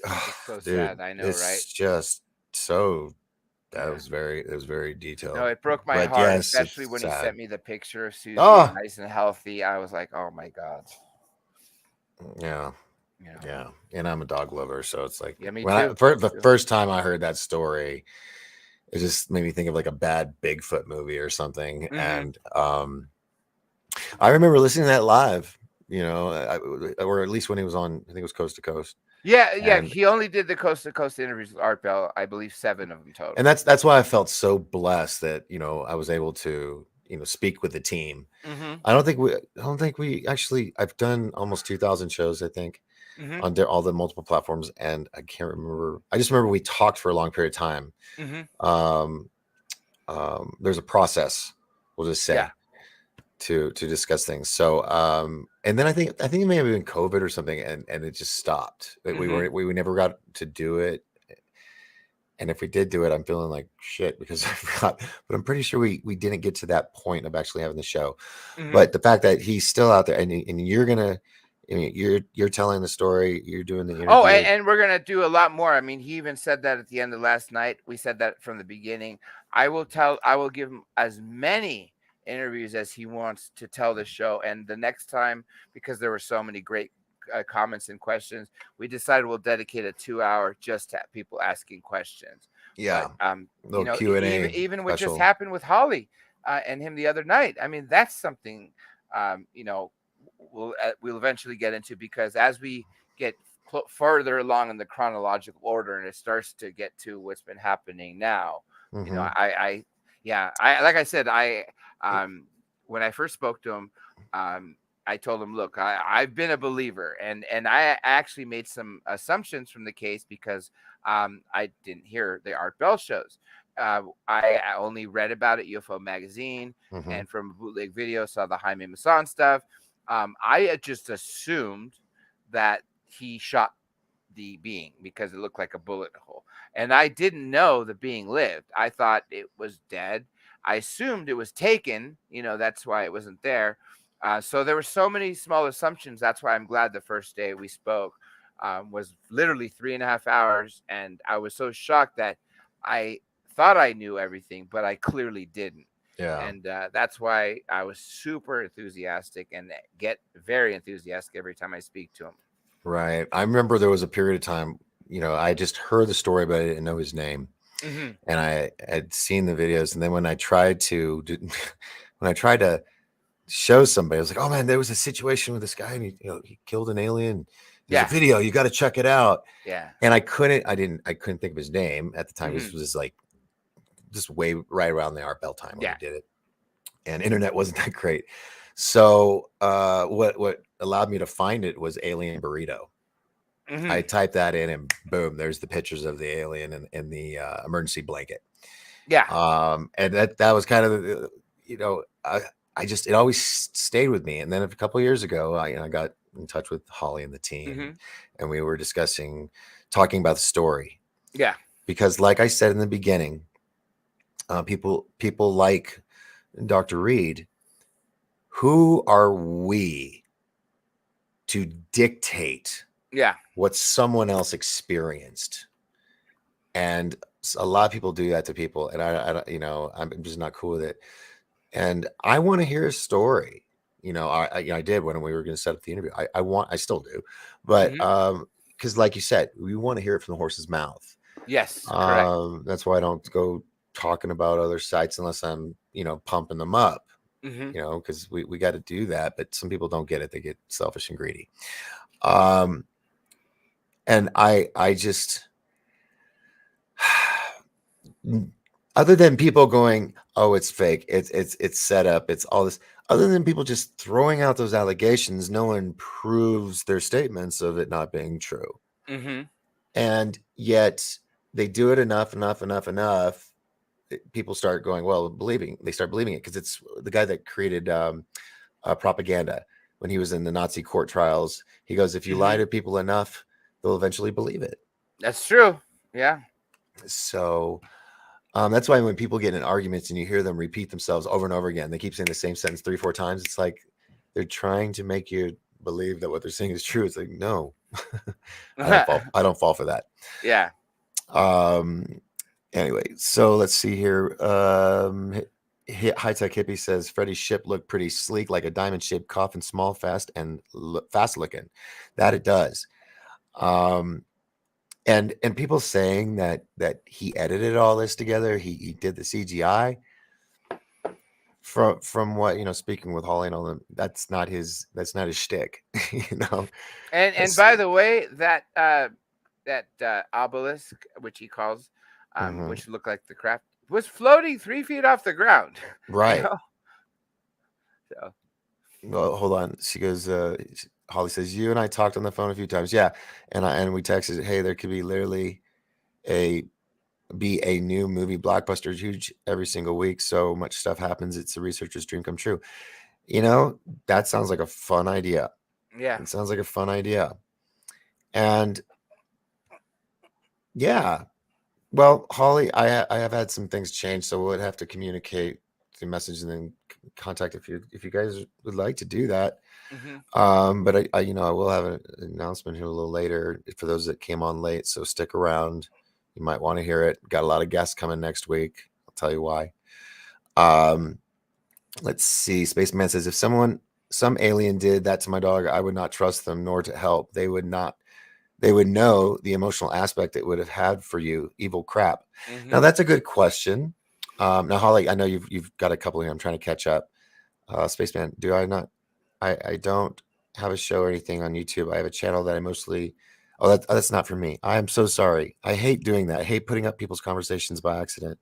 Ugh, It's so dude, sad. I know, it's right? just so Yeah. it was very detailed. No, it broke my But heart, yes, especially it's when he sad. sent me the picture of Susie Oh, nice and healthy. I was like, oh my God. yeah. Yeah, and I'm a dog lover, so it's like Yeah, me when too. for the first time I heard that story, it just made me think of like a bad Bigfoot movie or something. Mm-hmm. And I remember listening to that live, or at least when he was on, I think it was Coast to Coast. Yeah. And, He only did the coast to coast interviews with Art Bell. I believe 7 of them total. and that's why I felt so blessed that I was able to speak with the team. Mm-hmm. I don't think we actually. I've done almost 2,000 shows, I think, Mm-hmm. on all the multiple platforms, and I can't remember. I just remember we talked for a long period of time. Mm-hmm. There's a process, we'll just say, Yeah. to discuss things. So and then I think it may have been COVID or something, and it just stopped. Mm-hmm. We never got to do it. And if we did do it, I'm feeling like shit because I forgot. But I'm pretty sure we didn't get to that point of actually having the show. Mm-hmm. But the fact that he's still out there, and you're gonna, you're telling the story, you're doing the interview. Oh, and we're gonna do a lot more. I mean, he even said that at the end of last night. We said that from the beginning. I will give him as many interviews as he wants to tell the show. And the next time, because there were so many great comments and questions, we decided we'll dedicate a 2-hour just to people asking questions. Yeah. But, Q&A even what just special. happened with Holly and him the other night. I mean, that's something we'll eventually get into, because as we get further along in the chronological order and it starts to get to what's been happening now, Mhm. I like I said, when I first spoke to him, I told him, look, I've been a believer, and I actually made some assumptions from the case because I didn't hear the Art Bell shows. I only read about it UFO magazine Mm-hmm. and from a bootleg video saw the Jaime Maussan stuff. I had just assumed that he shot the being because it looked like a bullet hole. And I didn't know the being lived. I thought it was dead. I assumed it was taken. That's why it wasn't there. So there were so many small assumptions. That's why I'm glad the first day we spoke was literally 3.5 hours. And I was so shocked that I thought I knew everything, but I clearly didn't. Yeah. And that's why I was super enthusiastic and get very enthusiastic every time I speak to him. Right. I remember there was a period of time, I just heard the story, but I didn't know his name. Mm-hmm. And I had seen the videos. And then when I tried to show somebody, I was like, oh man, there was a situation with this guy and he killed an alien. There's a video, you got to check it out. Yeah. And I couldn't think of his name at the time. Mm-hmm. This was like just way right around the Art Bell time when we did it. And internet wasn't that great. So what allowed me to find it was alien burrito. Mm-hmm. I typed that in and boom, there's the pictures of the alien and the emergency blanket. Yeah. And that was kind of, it always stayed with me. And then a couple of years ago, I got in touch with Holly and the team, Mm-hmm. and we were talking about the story. Yeah. Because like I said in the beginning, people like Dr. Reed, who are we to dictate what someone else experienced? And a lot of people do that to people, and I'm just not cool with it. And I want to hear a story. I did when we were going to set up the interview. I still do, but because like you said, we want to hear it from the horse's mouth. Yes, correct. That's why I don't go talking about other sites unless I'm pumping them up. Mm-hmm. Because we got to do that, but some people don't get it. They get selfish and greedy. And I just, other than people going, oh, it's fake, it's set up, it's all this, other than people just throwing out those allegations, no one proves their statements of it not being true. Mm-hmm. And yet they do it enough. People start going, they start believing it because it's the guy that created propaganda when he was in the Nazi court trials. He goes, if you lie to people enough, they'll eventually believe it. That's true. Yeah. So that's why when people get in arguments and you hear them repeat themselves over and over again, they keep saying the same sentence 3-4 times. It's like they're trying to make you believe that what they're saying is true. It's like, no, I don't fall for that. Yeah. Anyway, so let's see here. High Tech Hippie says Freddie's ship looked pretty sleek, like a diamond-shaped coffin, small, fast, and fast looking. That it does. And people saying that he edited all this together. He did the CGI. From what speaking with Holly and all them, that's not his shtick. And by the way, that obelisk, which he calls, which looked like the craft, was floating 3 feet off the ground. Right. So. Well, hold on. She goes. Holly says, "You and I talked on the phone a few times." Yeah, and we texted, "Hey, there could be literally be a new movie blockbuster, huge every single week. So much stuff happens. It's a researcher's dream come true." That sounds like a fun idea. Yeah, it sounds like a fun idea. And yeah, well, Holly, I have had some things change, so we'll have to communicate the message and then contact if you guys would like to do that. But I will have an announcement here a little later for those that came on late, so stick around. You might want to hear it. Got a lot of guests coming next week. I'll tell you why. Let's see. Spaceman says, if some alien did that to my dog, I would not trust them nor to help. They would know the emotional aspect it would have had for you. Evil crap. Now that's a good question. Now, Holly, I know you've got a couple here. I'm trying to catch up. Spaceman, do I not? I don't have a show or anything on YouTube. I have a channel that I mostly. Oh, that's not for me. I am so sorry. I hate doing that. I hate putting up people's conversations by accident.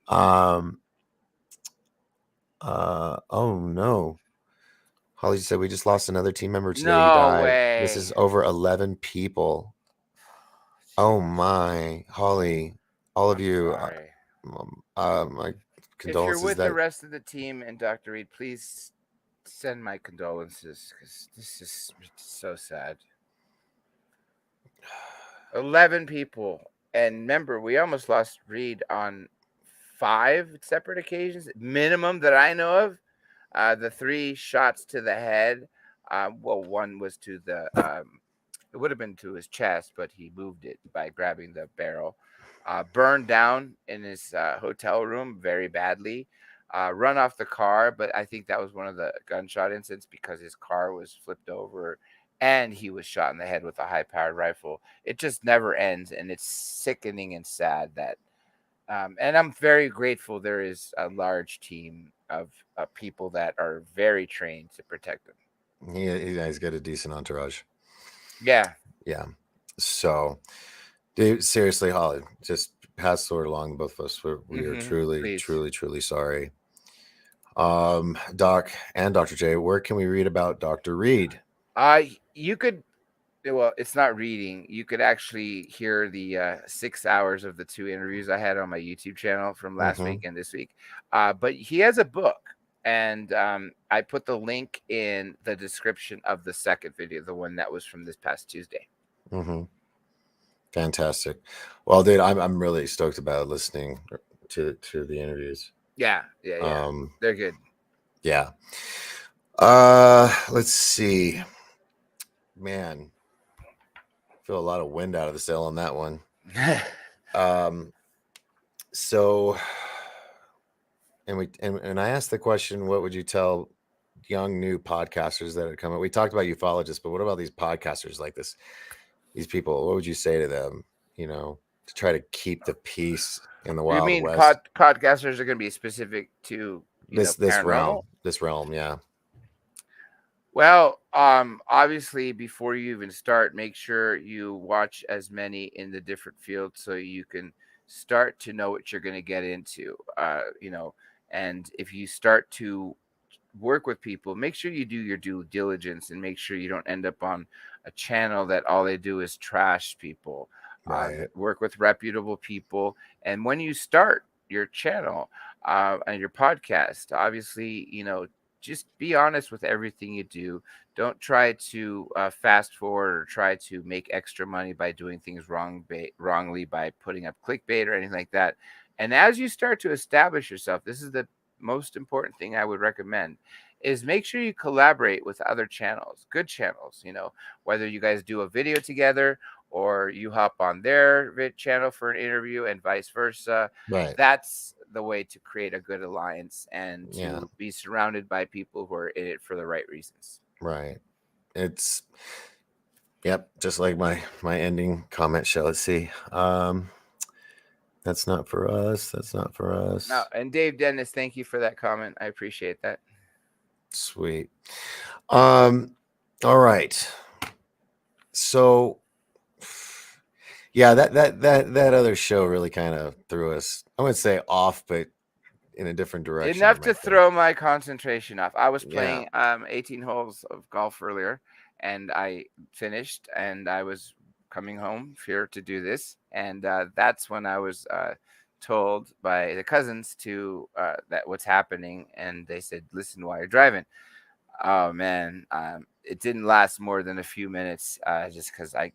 Oh no. Holly said we just lost another team member today. He No died. This way. is over 11 people. Oh my, Holly, all of I'm you. sorry. My If you're condolences with the that rest of the team and Dr. Reed, please send my condolences because this is so sad. 11 people. And remember, we almost lost Reed on 5 separate occasions, minimum that I know of. The 3 shots to the head. Well, one was to the, it would have been to his chest, but he moved it by grabbing the barrel. Burned down in his hotel room very badly. Run off the car, but I think that was one of the gunshot incidents because his car was flipped over and he was shot in the head with a high powered rifle. It just never ends, and it's sickening and sad that. And I'm very grateful there is a large team of people that are very trained to protect them. he's got a decent entourage. Yeah. Yeah. So, dude, seriously, Holly, just pass the word along, both of us. We are truly, Please. truly, truly sorry. Doc and Dr. J, where can we read about Dr. Reed? You could, well, it's not reading. You could actually hear the 6 hours of the 2 interviews I had on my YouTube channel from last week and this week. But he has a book, and I put the link in the description of the second video, the one that was from this past Tuesday. Fantastic. Well, dude, I'm really stoked about listening to the interviews. Yeah. They're good. Yeah. Let's see. Man, feel a lot of wind out of the sail on that one. So, and I asked the question, what would you tell young new podcasters that had come up? We talked about ufologists, but what about these podcasters like this? These people, what would you say to them? To try to keep the peace in the Wild You mean West. podcasters are going to be specific to This paranormal? realm, yeah. Well, obviously, before you even start, make sure you watch as many in the different fields so you can start to know what you're going to get into. And if you start to work with people, make sure you do your due diligence and make sure you don't end up on a channel that all they do is trash people. Right. Work with reputable people. And when you start your channel and your podcast, obviously, just be honest with everything you do. Don't try to fast forward or try to make extra money by doing things wrongly by putting up clickbait or anything like that. And as you start to establish yourself, this is the most important thing I would recommend is make sure you collaborate with other channels, good channels, whether you guys do a video together or you hop on their channel for an interview and vice versa. Right. That's the way to create a good alliance and to Yeah. be surrounded by people who are in it for the right reasons. Right. It's just like my ending comment show. Let's see. That's not for us. That's not for us. No, and Dave Dennis, thank you for that comment. I appreciate that. Sweet. All right. So yeah, that other show really kind of threw us, I wouldn't say off, but in a different direction. Enough to throw my concentration off. I was playing 18 holes of golf earlier, and I finished, and I was coming home here to do this, and that's when I was told by the cousins to that what's happening, and they said, "Listen while you're driving." Oh man, it didn't last more than a few minutes, just because I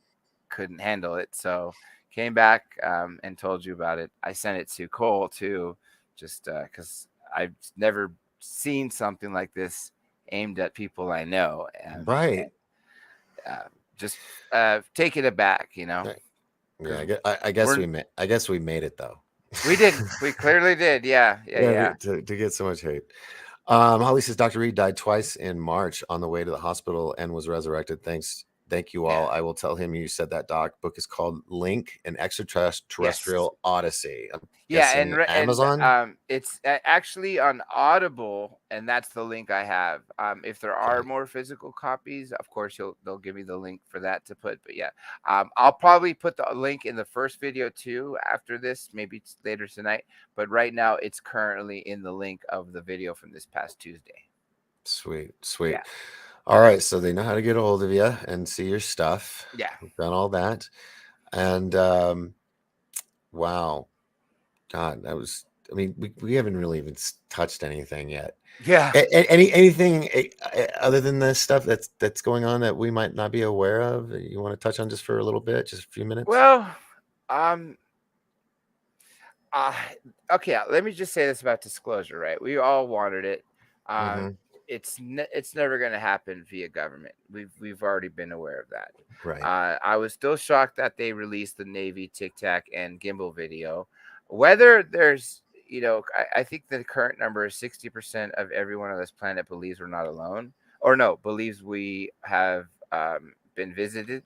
couldn't handle it. So came back and told you about it. I sent it to Cole too, just because I've never seen something like this aimed at people I know. Right. Just taking it back, Yeah, I guess we made it though. We did. We clearly did. Yeah. To get so much hate. Holly says Dr. Reed died twice in March on the way to the hospital and was resurrected. Thank you all. Yeah. I will tell him you said that. Doc book is called Link, an Extraterrestrial Odyssey. And Amazon. It's actually on Audible, and that's the link I have. If there are more physical copies, of course they'll give me the link for that to put. But yeah, I'll probably put the link in the first video too after this, maybe it's later tonight. But right now, it's currently in the link of the video from this past Tuesday. Sweet, sweet. Yeah. All right, so they know how to get a hold of you and see your stuff. Yeah. We've done all that, and wow, God, that was. I mean, we haven't really even touched anything yet. Yeah. Anything other than this stuff that's going on that we might not be aware of that you want to touch on just for a little bit, just a few minutes? Well, um, okay. Let me just say this about disclosure. Right? We all wanted it. Mm-hmm. It's never going to happen via government. We've already been aware of that. Right. I was still shocked that they released the Navy Tic Tac and gimbal video. Whether there's, I think the current number is 60% of everyone on this planet believes we're not alone, or no, believes we have been visited.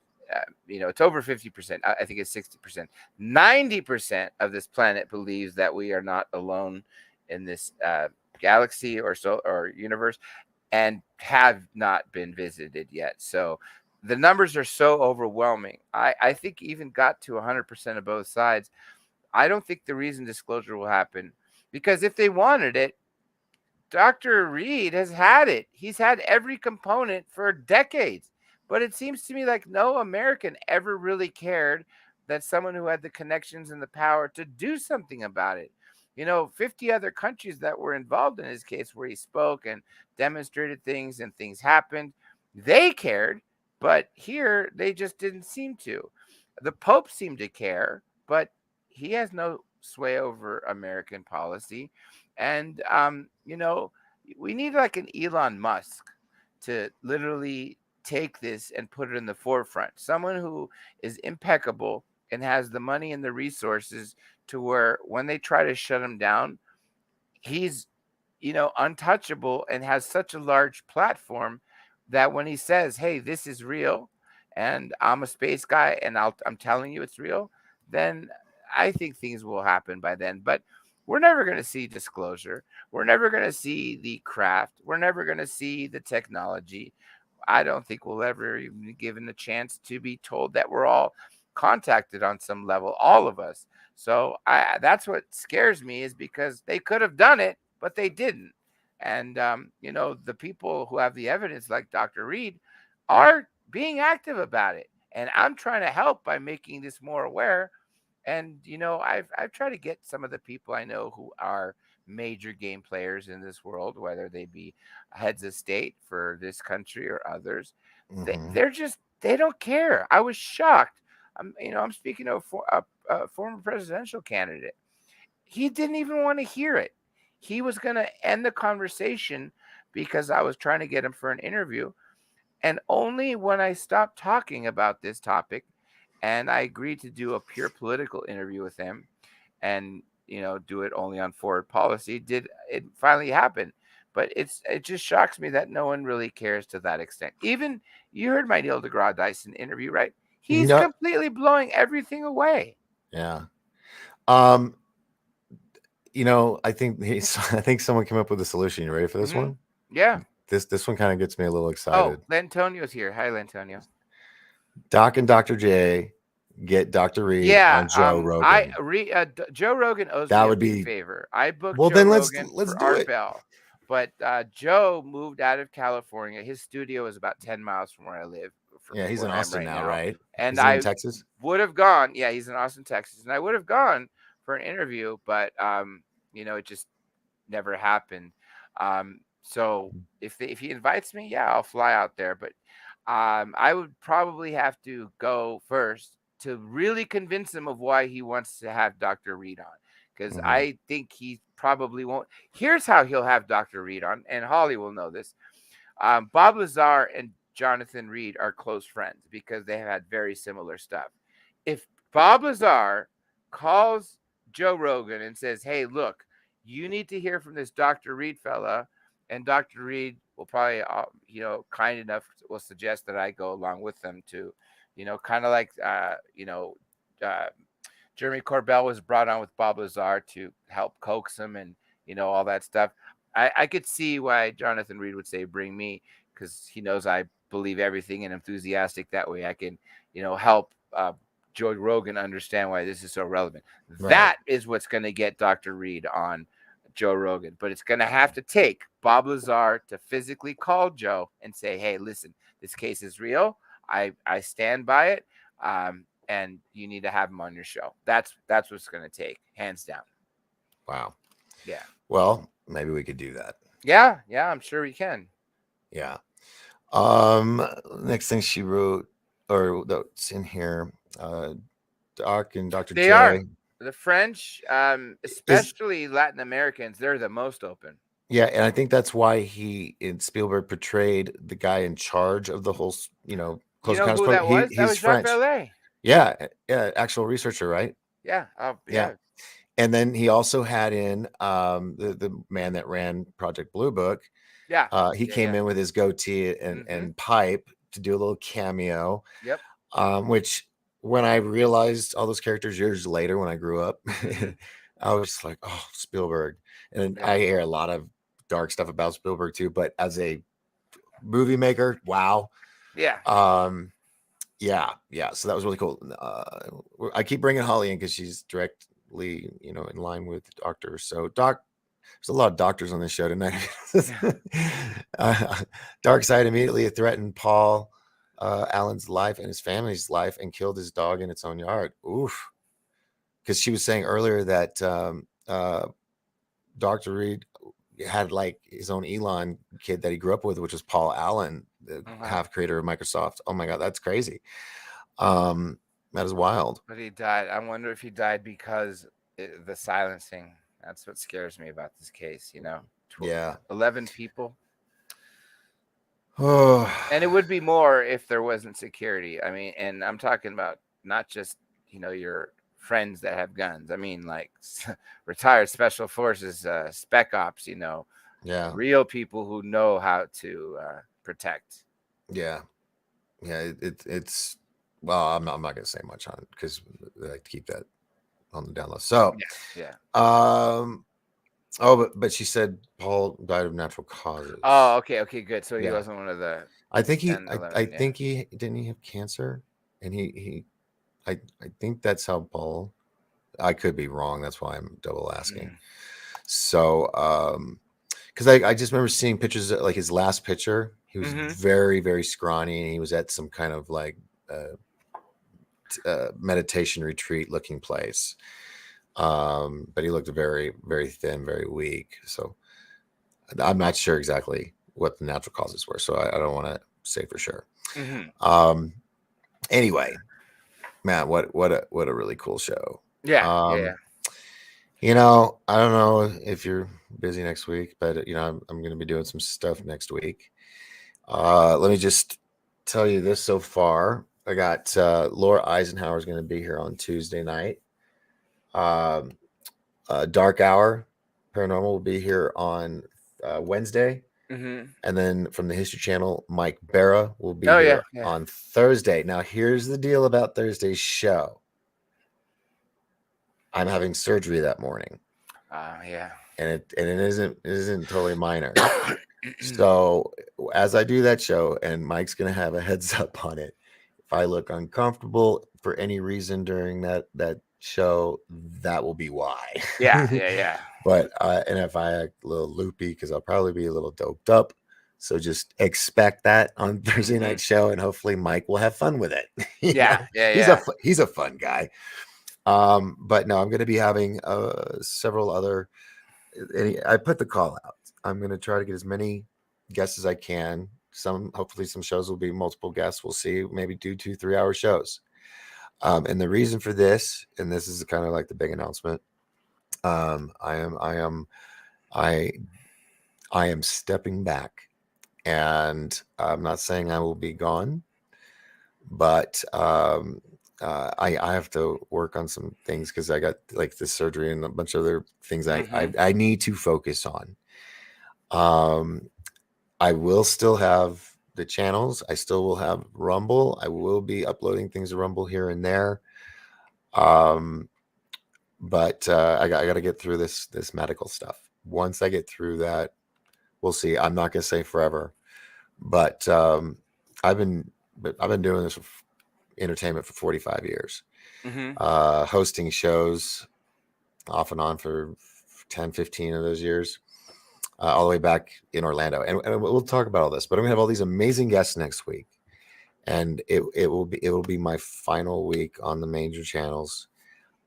It's over 50%. I think it's 60%. 90% of this planet believes that we are not alone in this galaxy or universe, and have not been visited yet. So the numbers are so overwhelming. I think even got to 100% of both sides. I don't think the reason disclosure will happen, because if they wanted it, Dr. Reed has had it. He's had every component for decades. But it seems to me like no American ever really cared that someone who had the connections and the power to do something about it. 50 other countries that were involved in his case where he spoke and demonstrated things and things happened, they cared. But here, they just didn't seem to. The Pope seemed to care, but he has no sway over American policy. And, we need like an Elon Musk to literally take this and put it in the forefront. Someone who is impeccable and has the money and the resources to where when they try to shut him down, he's, untouchable and has such a large platform that when he says, "Hey, this is real and I'm a space guy and I'm telling you it's real," then I think things will happen by then. But we're never going to see disclosure. We're never going to see the craft. We're never going to see the technology. I don't think we'll ever even be given a chance to be told that we're all contacted on some level, all of us. So that's what scares me, is because they could have done it, but they didn't. And the people who have the evidence, like Dr. Reed, are being active about it. And I'm trying to help by making this more aware. And I've tried to get some of the people I know who are major game players in this world, whether they be heads of state for this country or others. Mm-hmm. They don't care. I was shocked. I'm speaking of a former presidential candidate. He didn't even want to hear it. He was going to end the conversation because I was trying to get him for an interview. And only when I stopped talking about this topic and I agreed to do a pure political interview with him and, do it only on forward policy, did it finally happen. But it just shocks me that no one really cares to that extent. Even you heard my Neil deGrasse Tyson interview, right? He's No, completely blowing everything away. yeah. I think I think someone came up with a solution. You ready for this one? Yeah. This one kind of gets me a little Oh, excited. Lantonio's here. Hi, Lantonio. Doc and Dr. J get Dr. Reed on Joe Rogan. Joe Rogan owes That me a would big be- favor. I booked Well, Joe then let's Rogan do for Art it. Bell, but Joe moved out of California. His studio is about 10 miles from where I live. Yeah, he's in where I am Austin now, right? And Is he in I Texas? would have gone. Yeah, he's in Austin, Texas, and I would have gone for an interview, but it just never happened. So if he invites me, yeah, I'll fly out there. But I would probably have to go first to really convince him of why he wants to have Dr. Reed on, because Mhm. I think he probably won't. Here's how he'll have Dr. Reed on, and Holly will know this. Bob Lazar and Jonathan Reed are close friends because they have had very similar stuff. If Bob Lazar calls Joe Rogan and says, "Hey, look, you need to hear from this Dr. Reed fella," and Dr. Reed will probably, kind enough will suggest that I go along with them to, kind of like, Jeremy Corbell was brought on with Bob Lazar to help coax him and, all that stuff. I could see why Jonathan Reed would say, "Bring me," because he knows I believe everything and enthusiastic. That way I can, help Joe Rogan understand why this is so relevant. Right. That is what's going to get Dr. Reed on Joe Rogan, but it's going to have to take Bob Lazar to physically call Joe and say, hey, listen, this case is real. I stand by it. And you need to have him on your show. That's what it's going to take, hands down. Wow. Yeah. Well, maybe we could do that. Yeah. I'm sure we can. Yeah. Next thing she wrote, or that's in here, Doc and Dr. They J. are. The French, especially Latin Americans, they're the most open. Yeah, and I think that's why Spielberg portrayed the guy in charge of the whole, Close Encounters who that program. was? That was Jacques French. Vallée. Yeah, actual researcher, right? Yeah. Yeah. And then he also had in the man that ran Project Blue Book. Yeah. He came in with his goatee and pipe to do a little cameo. Yep. Which when I realized all those characters years later when I grew up, I was like, oh, Spielberg. And I hear a lot of dark stuff about Spielberg too, but as a movie maker, wow. Yeah. Yeah. So that was really cool. I keep bringing Holly in because she's directly, in line with the doctor. So there's a lot of doctors on this show tonight. Darkseid immediately threatened Paul Allen's life and his family's life and killed his dog in its own yard. Oof. Because she was saying earlier that Dr. Reed had like his own Elon kid that he grew up with, which was Paul Allen, the half creator of Microsoft. Oh my God, that's crazy. That is wild. But he died. I wonder if he died because the silencing. That's what scares me about this case. 11 people. Oh. And it would be more if there wasn't security. I mean, and I'm talking about not just, your friends that have guns. I mean, like retired special forces, spec ops, real people who know how to protect. Yeah. It's well, I'm not going to say much on it because I like to keep that on the down low. So, yeah. But she said Paul died of natural causes. Oh, okay, good. So he wasn't one of the. I think think he didn't he have cancer, and I think that's how Paul. I could be wrong. That's why I'm double asking. So, because I just remember seeing pictures like his last picture. He was very, very scrawny, and he was at some kind of like meditation retreat looking place. But he looked very, very thin, very weak. So I'm not sure exactly what the natural causes were. So I don't want to say for sure. Anyway, man, what a really cool show. Yeah. I don't know if you're busy next week, but I'm going to be doing some stuff next week. Let me just tell you this so far. I got Laura Eisenhower is going to be here on Tuesday night. Dark Hour Paranormal will be here on Wednesday. And then from the History Channel, Mike Barra will be here on Thursday. Now, here's the deal about Thursday's show. I'm having surgery that morning. And it isn't totally minor. So as I do that show, and Mike's going to have a heads up on it, if I look uncomfortable for any reason during that show, that will be why. Yeah. But and if I act a little loopy, because I'll probably be a little doped up, so just expect that on Thursday night show, and hopefully Mike will have fun with it. He's a fun guy. But no, I'm going to be having several other. I put the call out. I'm going to try to get as many guests as I can. Hopefully some shows will be multiple guests. We'll see. Maybe do 2-3 hour shows. And the reason for this, and this is kind of like the big announcement. I am stepping back, and I'm not saying I will be gone, but I have to work on some things because I got like this surgery and a bunch of other things I need to focus on. I will still have the channels. I still will have Rumble. I will be uploading things to Rumble here and there. But I got to get through this medical stuff. Once I get through that, we'll see. I'm not going to say forever, but I've been doing this entertainment for 45 years, hosting shows off and on for 10, 15 of those years, all the way back in Orlando. And we'll talk about all this, but I'm gonna have all these amazing guests next week. And it will be my final week on the major channels.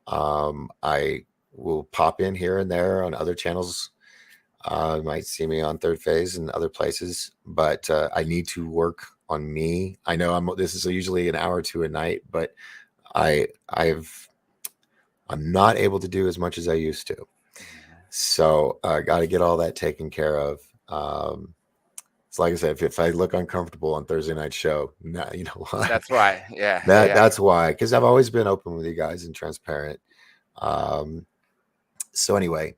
I will pop in here and there on other channels. You might see me on Third Phase and other places, but I need to work on me. I know this is usually an hour or two a night, but I'm not able to do as much as I used to. So I got to get all that taken care of. It's like I said, if I look uncomfortable on Thursday night show, nah, you know why? That's why. Yeah. That's why, because I've always been open with you guys and transparent. So anyway,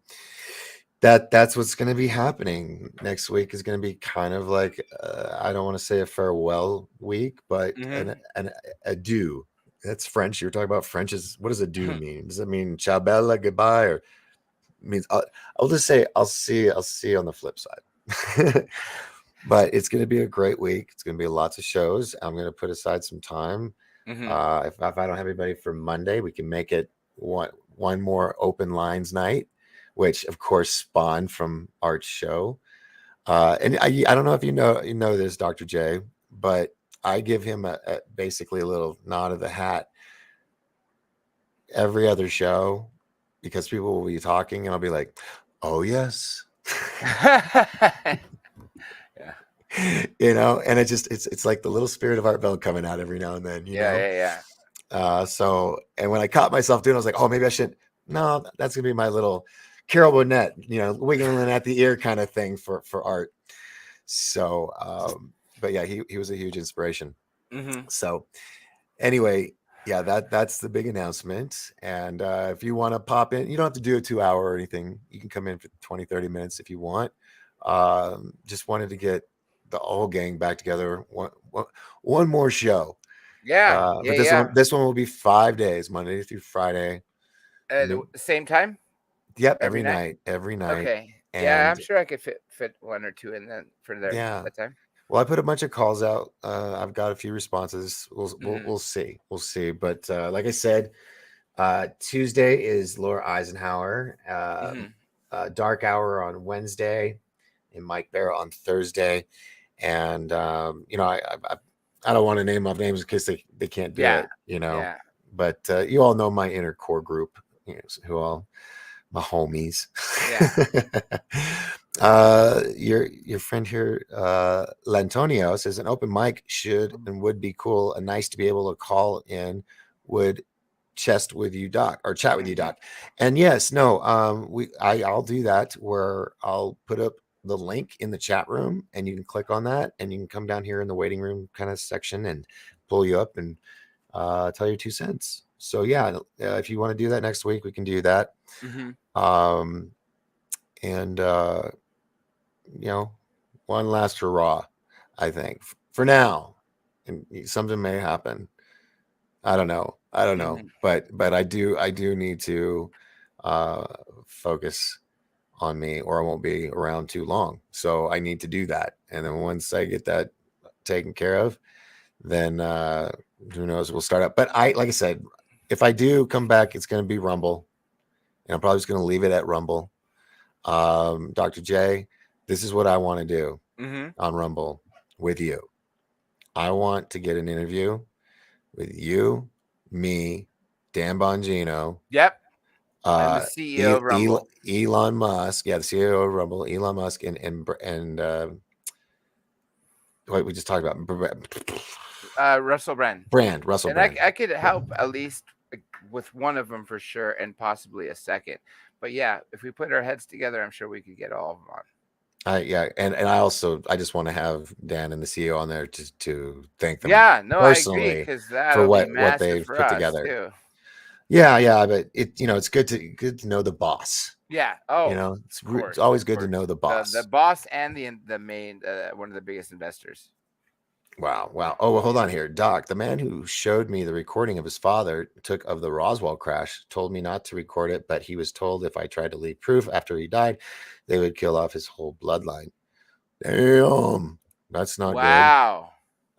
that's what's going to be happening next week. Is going to be kind of like I don't want to say a farewell week, but an adieu. That's French. You were talking about French. What does adieu mean? Does it mean ciao bella, goodbye, or means I'll just say I'll see you on the flip side. But it's going to be a great week. It's going to be lots of shows. I'm going to put aside some time. If I don't have anybody for Monday, we can make it one more open lines night, which of course spawned from Art's show. And I don't know if you know this, Dr. J, but I give him basically a little nod of the hat every other show, because people will be talking and I'll be like, oh yes. And it's like the little spirit of Art Bell coming out every now and then, you know? So, and when I caught myself doing it, I was like, oh, maybe I shouldn't. No, that's gonna be my little Carol Burnett, wiggling at the ear kind of thing for Art. So, but yeah, he was a huge inspiration. So anyway, yeah, that's the big announcement. And if you want to pop in, you don't have to do a 2-hour or anything. You can come in for 20, 30 minutes if you want. Just wanted to get the whole gang back together. One more show. But this one will be 5 days, Monday through Friday. Same time? Yep, every night. Okay. And I'm sure I could fit one or two in then for that time. Well, I put a bunch of calls out. I've got a few responses. We'll see. We'll see. But like I said, Tuesday is Laura Eisenhower. Dark Hour on Wednesday, and Mike Barrow on Thursday. And I don't want to name off names in case they can't do it, but you all know my inner core group, who all my homies. Your friend here, Lantonio, says an open mic should and would be cool and nice to be able to call in, would chat with you, Doc. And yes, no, I'll do that, where I'll put up the link in the chat room and you can click on that and you can come down here in the waiting room kind of section and pull you up and tell your 2 cents. So yeah, if you want to do that next week, we can do that. And one last hurrah, I think, for now. And something may happen. I don't know, but I do need to focus on me, or I won't be around too long. So I need to do that. And then once I get that taken care of, then who knows, we'll start up. But like I said, if I do come back, it's going to be Rumble, and I'm probably just going to leave it at Rumble. Dr. J, this is what I want to do on Rumble with you. I want to get an interview with you, me, Dan Bongino. Yep. And the CEO of Rumble. Elon Musk. Yeah, the CEO of Rumble, Elon Musk, and what we just talked about. Russell Brand. Russell Brand. I could help at least with one of them for sure, and possibly a second. But yeah, if we put our heads together, I'm sure we could get all of them on. And I just want to have Dan and the CEO on there to thank them. Personally, I agree, because for what they've put together. Too. Yeah, but it's good to know the boss. Yeah. It's always good to know the boss. The boss and the main one of the biggest investors. Wow. Oh, well, hold on here. Doc, the man who showed me the recording of his father took of the Roswell crash, told me not to record it, but he was told if I tried to leave proof after he died, they would kill off his whole bloodline. Damn. That's not good. Wow.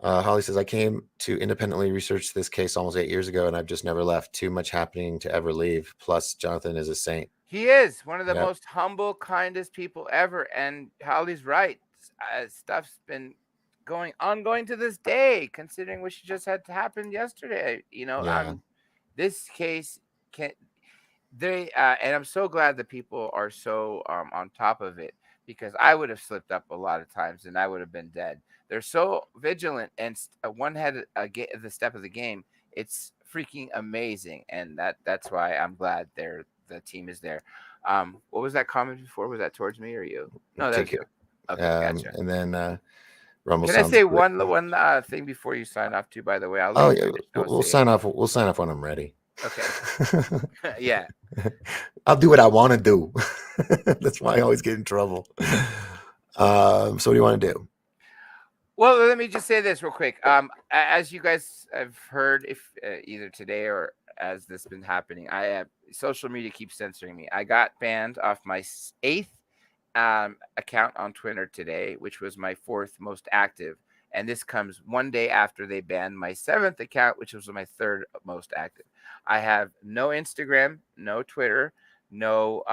Holly says, I came to independently research this case almost 8 years ago, and I've just never left. Too much happening to ever leave. Plus, Jonathan is a saint. He is one of the Yep. most humble, kindest people ever. And Holly's right. Stuff's been ongoing to this day, considering what just had happened yesterday. Yeah. This case can and I'm so glad that people are so on top of it, because I would have slipped up a lot of times and I would have been dead. They're so vigilant and one head the step of the game. It's freaking amazing, and that's why I'm glad the team is there. What was that comment before? Was that towards me or you? No, that's you. Okay, gotcha. And then Rumble. Can I say one thing before you sign off too? By the way, I'll yeah, we'll sign off. We'll sign off when I'm ready. Okay. Yeah. I'll do what I want to do. That's why I always get in trouble. So what do you want to do? Well, let me just say this real quick. As you guys have heard, if either today or as this been happening, social media keeps censoring me. I got banned off my 8th account on Twitter today, which was my 4th most active. And this comes one day after they banned my 7th account, which was my 3rd most active. I have no Instagram, no Twitter, no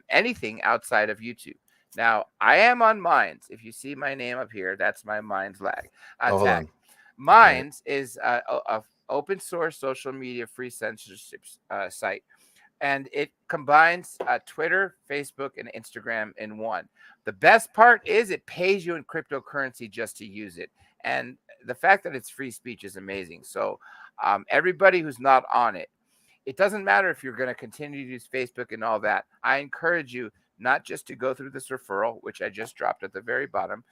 anything outside of YouTube. Now, I am on Minds. If you see my name up here, that's my Minds tag. Hold on. Minds is a open source social media free censorship site. And it combines Twitter, Facebook, and Instagram in one. The best part is it pays you in cryptocurrency just to use it. And the fact that it's free speech is amazing. So everybody who's not on it, it doesn't matter if you're going to continue to use Facebook and all that. I encourage you not just to go through this referral, which I just dropped at the very bottom.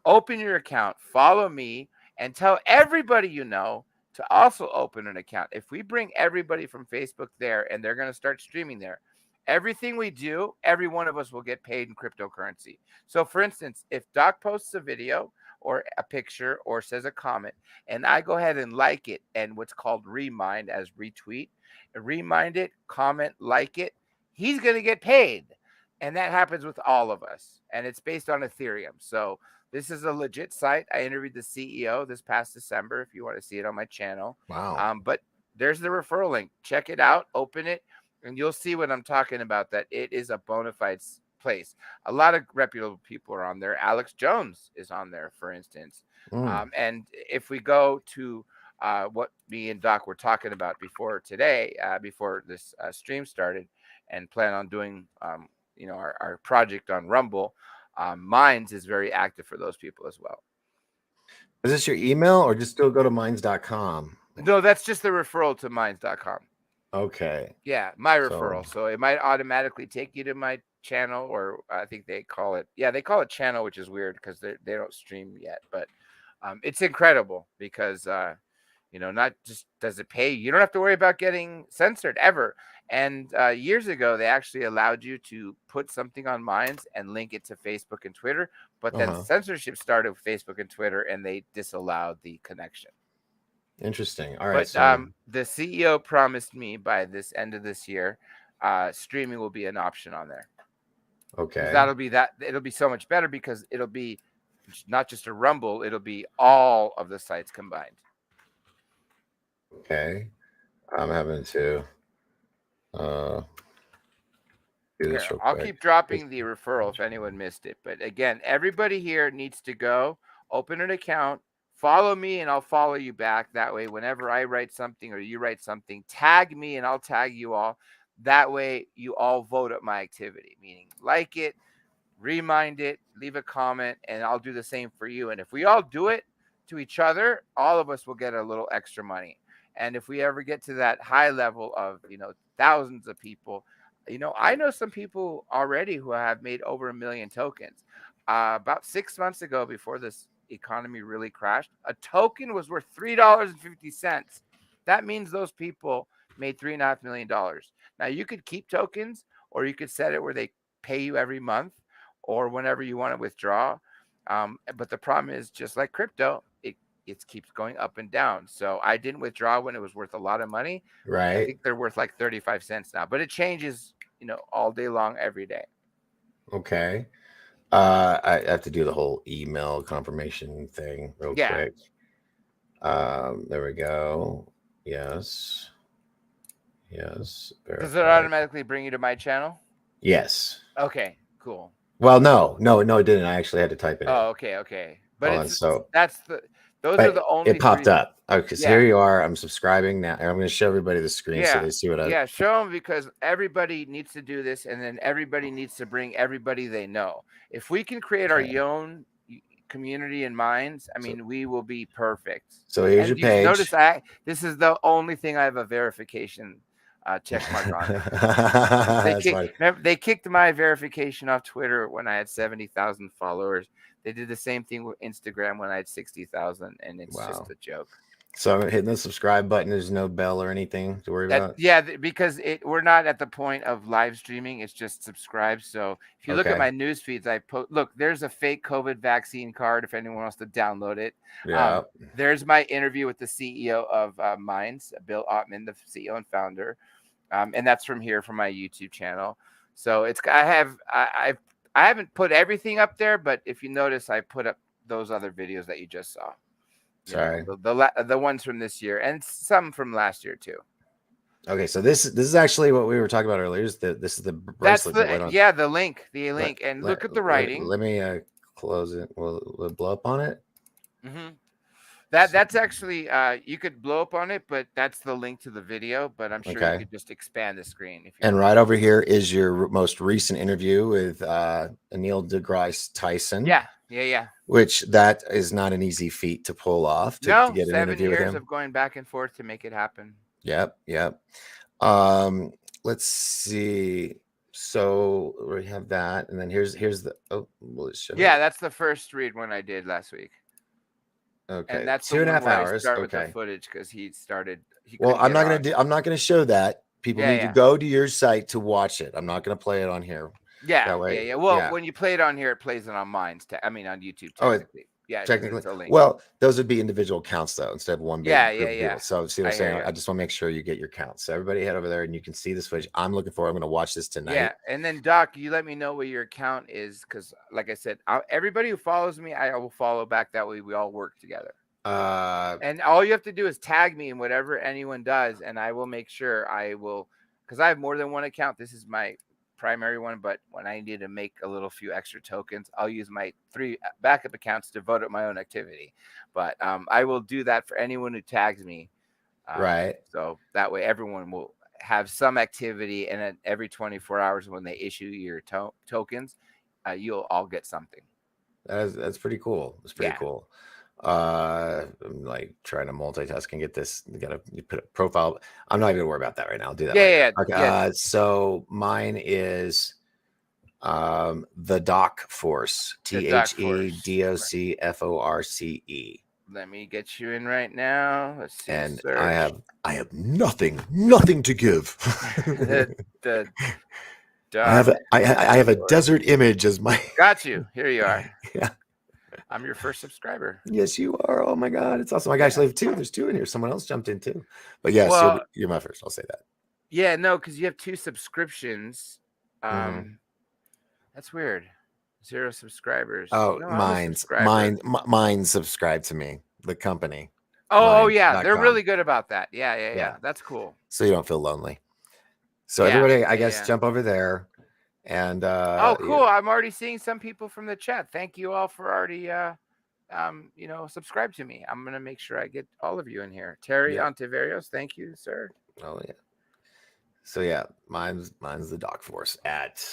Open your account, follow me, and tell everybody you know to also open an account. If we bring everybody from Facebook there and they're going to start streaming there, everything we do, every one of us will get paid in cryptocurrency. So for instance, if Doc posts a video or a picture or says a comment and I go ahead and like it and what's called remind as retweet, remind it, comment, like it, he's going to get paid. And that happens with all of us. And it's based on Ethereum. So this is a legit site. I interviewed the CEO this past December, if you want to see it on my channel. Wow. But there's the referral link. Check it out, open it, and you'll see what I'm talking about, that it is a bona fide place. A lot of reputable people are on there. Alex Jones is on there, for instance. And if we go to what me and Doc were talking about before today, before this stream started, and plan on doing our project on Rumble, Minds is very active for those people as well. Is this your email or just still go to minds.com? No, that's just the referral to minds.com. Okay. Yeah, my referral. So it might automatically take you to my channel, or I think they call it channel, which is weird because they don't stream yet. But it's incredible because not just does it pay, you don't have to worry about getting censored ever. And years ago, they actually allowed you to put something on Minds and link it to Facebook and Twitter. But then censorship started with Facebook and Twitter, and they disallowed the connection. Interesting. All right. But the CEO promised me by this end of this year, streaming will be an option on there. Okay. It'll be so much better because it'll be not just a Rumble, it'll be all of the sites combined. Okay. I'm having to do this real quick. I'll keep dropping the referral if anyone missed it. But again, everybody here needs to go open an account, follow me, and I'll follow you back. That way, whenever I write something or you write something, tag me and I'll tag you all. That way, you all vote up my activity, meaning like it, remind it, leave a comment, and I'll do the same for you. And if we all do it to each other, all of us will get a little extra money. And if we ever get to that high level of, thousands of people, I know some people already who have made over 1 million tokens. About 6 months ago, before this economy really crashed, a token was worth $3.50. That means those people made $3.5 million. Now, you could keep tokens, or you could set it where they pay you every month or whenever you want to withdraw. But the problem is, just like crypto, it keeps going up and down. So I didn't withdraw when it was worth a lot of money. Right. I think they're worth like 35 cents now, but it changes, all day long, every day. Okay. I have to do the whole email confirmation thing real quick. There we go. Yes. Yes. Does it Verify. automatically bring you to my channel? Yes. Okay, cool. Well, no, it didn't. I actually had to type it in. Oh, okay. But Hold on. So, those are but the only it popped three. up. Oh, because here Yeah. you are. I'm subscribing now. And I'm going to show everybody the screen so Yeah. they see what I. Yeah, show them, because everybody needs to do this, and then everybody needs to bring everybody they know. If we can create our Okay. own community in minds, I mean, we will be perfect. So here's And your you page. notice this is the only thing I have a verification check mark on it. They kicked my verification off Twitter when I had 70,000 followers. They did the same thing with Instagram when I had 60,000, and it's just a joke. So I'm hitting the subscribe button. There's no bell or anything to worry about. Yeah, because we're not at the point of live streaming. It's just subscribe. So if you look at my news feeds, look, there's a fake COVID vaccine card if anyone wants to download it. Yeah. There's my interview with the CEO of Minds, Bill Ottman, the CEO and founder. And that's from my YouTube channel. So I haven't put everything up there, but if you notice, I put up those other videos that you just saw. Sorry. The ones from this year and some from last year too. Okay, so this is actually what we were talking about earlier. This is the bracelet. The link, and look at the writing. Let me close it. Will it blow up on it? Mm-hmm. That's actually you could blow up on it, but that's the link to the video. But I'm sure you could just expand the screen. And right over here is your most recent interview with Neil deGrasse Tyson. Yeah. Which that is not an easy feat to pull off. To get an interview with him. 7 years of going back and forth to make it happen. Yep. Let's see. So we have that, and then here's the that's the first read one I did last week. Okay, and that's 2.5 hours. Start with the footage because he started. I'm not gonna show that. People need to go to your site to watch it. I'm not gonna play it on here. Yeah. Well, when you play it on here, it plays it on Minds. On YouTube. Technically. Technically. Well, those would be individual counts though, instead of one big group of people. So see what I'm saying? I just want to make sure you get your counts. So everybody head over there and you can see this footage. I'm looking for. I'm going to watch this tonight. Yeah, and then Doc, you let me know what your account is, because like I said, everybody who follows me, I will follow back. That way, we all work together. And all you have to do is tag me in whatever anyone does, and I will make sure because I have more than one account. This is my primary one, but when I need to make a few extra tokens, I'll use my 3 backup accounts to vote at my own activity. But I will do that for anyone who tags me. Right. So that way everyone will have some activity, and then every 24 hours when they issue your tokens, you'll all get something. That's pretty cool. It's pretty cool. I'm like trying to multitask and get this. You put a profile. I'm not even gonna worry about that right now. I'll do that. Yeah. Okay. So mine is the Doc Force. THEDOCFORCE. Let me get you in right now. Let's see. And search. I have nothing to give. I have a desert image as my. Got you. Here you are. Yeah. I'm your first subscriber. Yes, you are. Oh my God, it's awesome. I actually have 2. There's 2 in here. Someone else jumped in too. But yes, you're my first. I'll say that. Yeah, no, because you have 2 subscriptions. That's weird. 0 subscribers. Oh, no, mine subscribe to me. The company. Oh yeah, they're really good about that. Yeah. That's cool. So you don't feel lonely. So everybody, I guess, jump over there. And cool. I'm already seeing some people from the chat. Thank you all for already subscribe to me. I'm gonna make sure I get all of you in here. Terry Ontiverios, thank you, sir. Oh yeah. So yeah, mine's the Doc Force at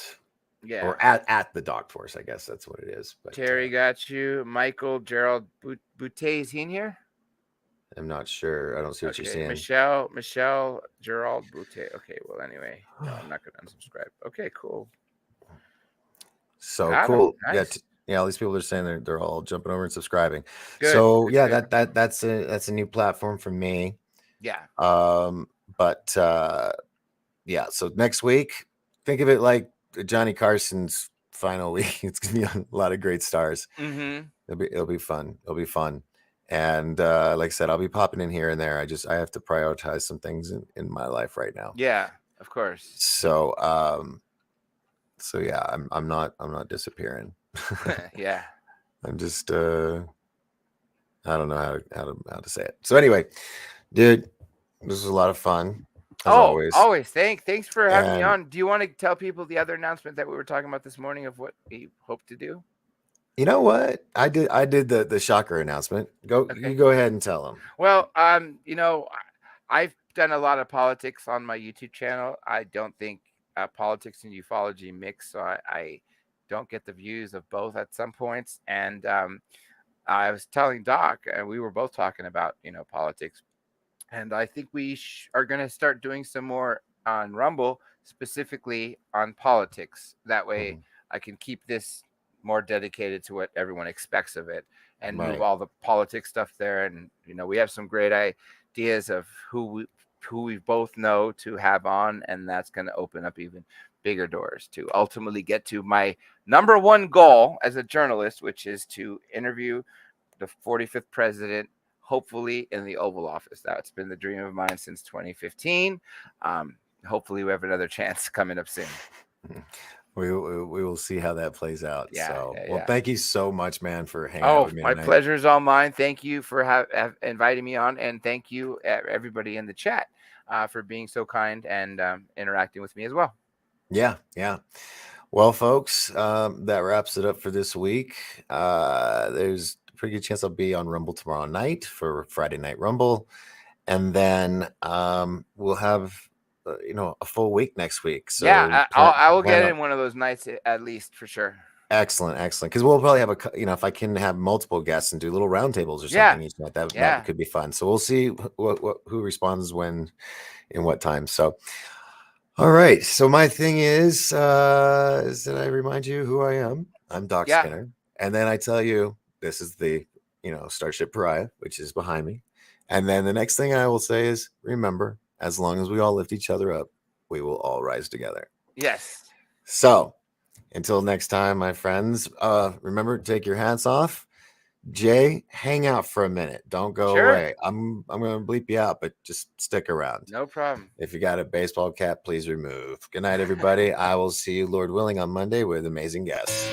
the Doc Force. I guess that's what it is. But Terry got you. Michael Gerald Boutte, is he in here? I'm not sure. I don't see what you're saying. Michelle Gerald Boutte. Okay, well anyway, no, I'm not gonna unsubscribe. Okay, cool. So cool. Nice. Yeah. All these people are saying they're all jumping over and subscribing. Good. So that's a new platform for me. Yeah. But yeah. So next week, think of it like Johnny Carson's final week. It's gonna be a lot of great stars. Mm-hmm. It'll be fun. And like I said, I'll be popping in here and there. I have to prioritize some things in my life right now. Yeah, of course. So yeah, I'm not disappearing. Yeah. I'm just I don't know how to say it. So anyway, dude, this was a lot of fun as always. Always. Thanks for having me And- on. Do you want to tell people the other announcement that we were talking about this morning of what we hope to do? You know what? I did the shocker announcement. You go ahead and tell them. Well, I've done a lot of politics on my YouTube channel. I don't think politics and ufology mix, so I don't get the views of both at some points. And I was telling Doc, and we were both talking about politics, and I think we are going to start doing some more on Rumble, specifically on politics. That way, I can keep this more dedicated to what everyone expects of it, and move all the politics stuff there. And we have some great ideas of who we both know to have on, and that's going to open up even bigger doors to ultimately get to my number one goal as a journalist, which is to interview the 45th president, hopefully in the Oval Office. That's been the dream of mine since 2015. Hopefully we have another chance coming up soon. We will see how that plays out. Yeah. Thank you so much, man, for hanging out with me my tonight. pleasure is all mine. Thank you for have inviting me on, and thank you everybody in the chat for being so kind and interacting with me as well. Yeah. Well, folks, that wraps it up for this week. There's a pretty good chance I'll be on Rumble tomorrow night for Friday Night Rumble, and then we'll have a full week next week. So yeah, I will get in one of those nights at least for sure. Excellent. Because we'll probably have if I can have multiple guests and do little roundtables or something each night, that could be fun. So we'll see who responds when in what time. So, all right. So my thing is that I remind you who I am. I'm Doc Skinner, and then I tell you this is the Starship Pariah, which is behind me, and then the next thing I will say is remember, as long as we all lift each other up, we will all rise together. Yes. So. Until next time, my friends, remember to take your hats off. Jay, hang out for a minute. Don't go away. I'm going to bleep you out, but just stick around. No problem. If you got a baseball cap, please remove. Good night, everybody. I will see you, Lord willing, on Monday with amazing guests.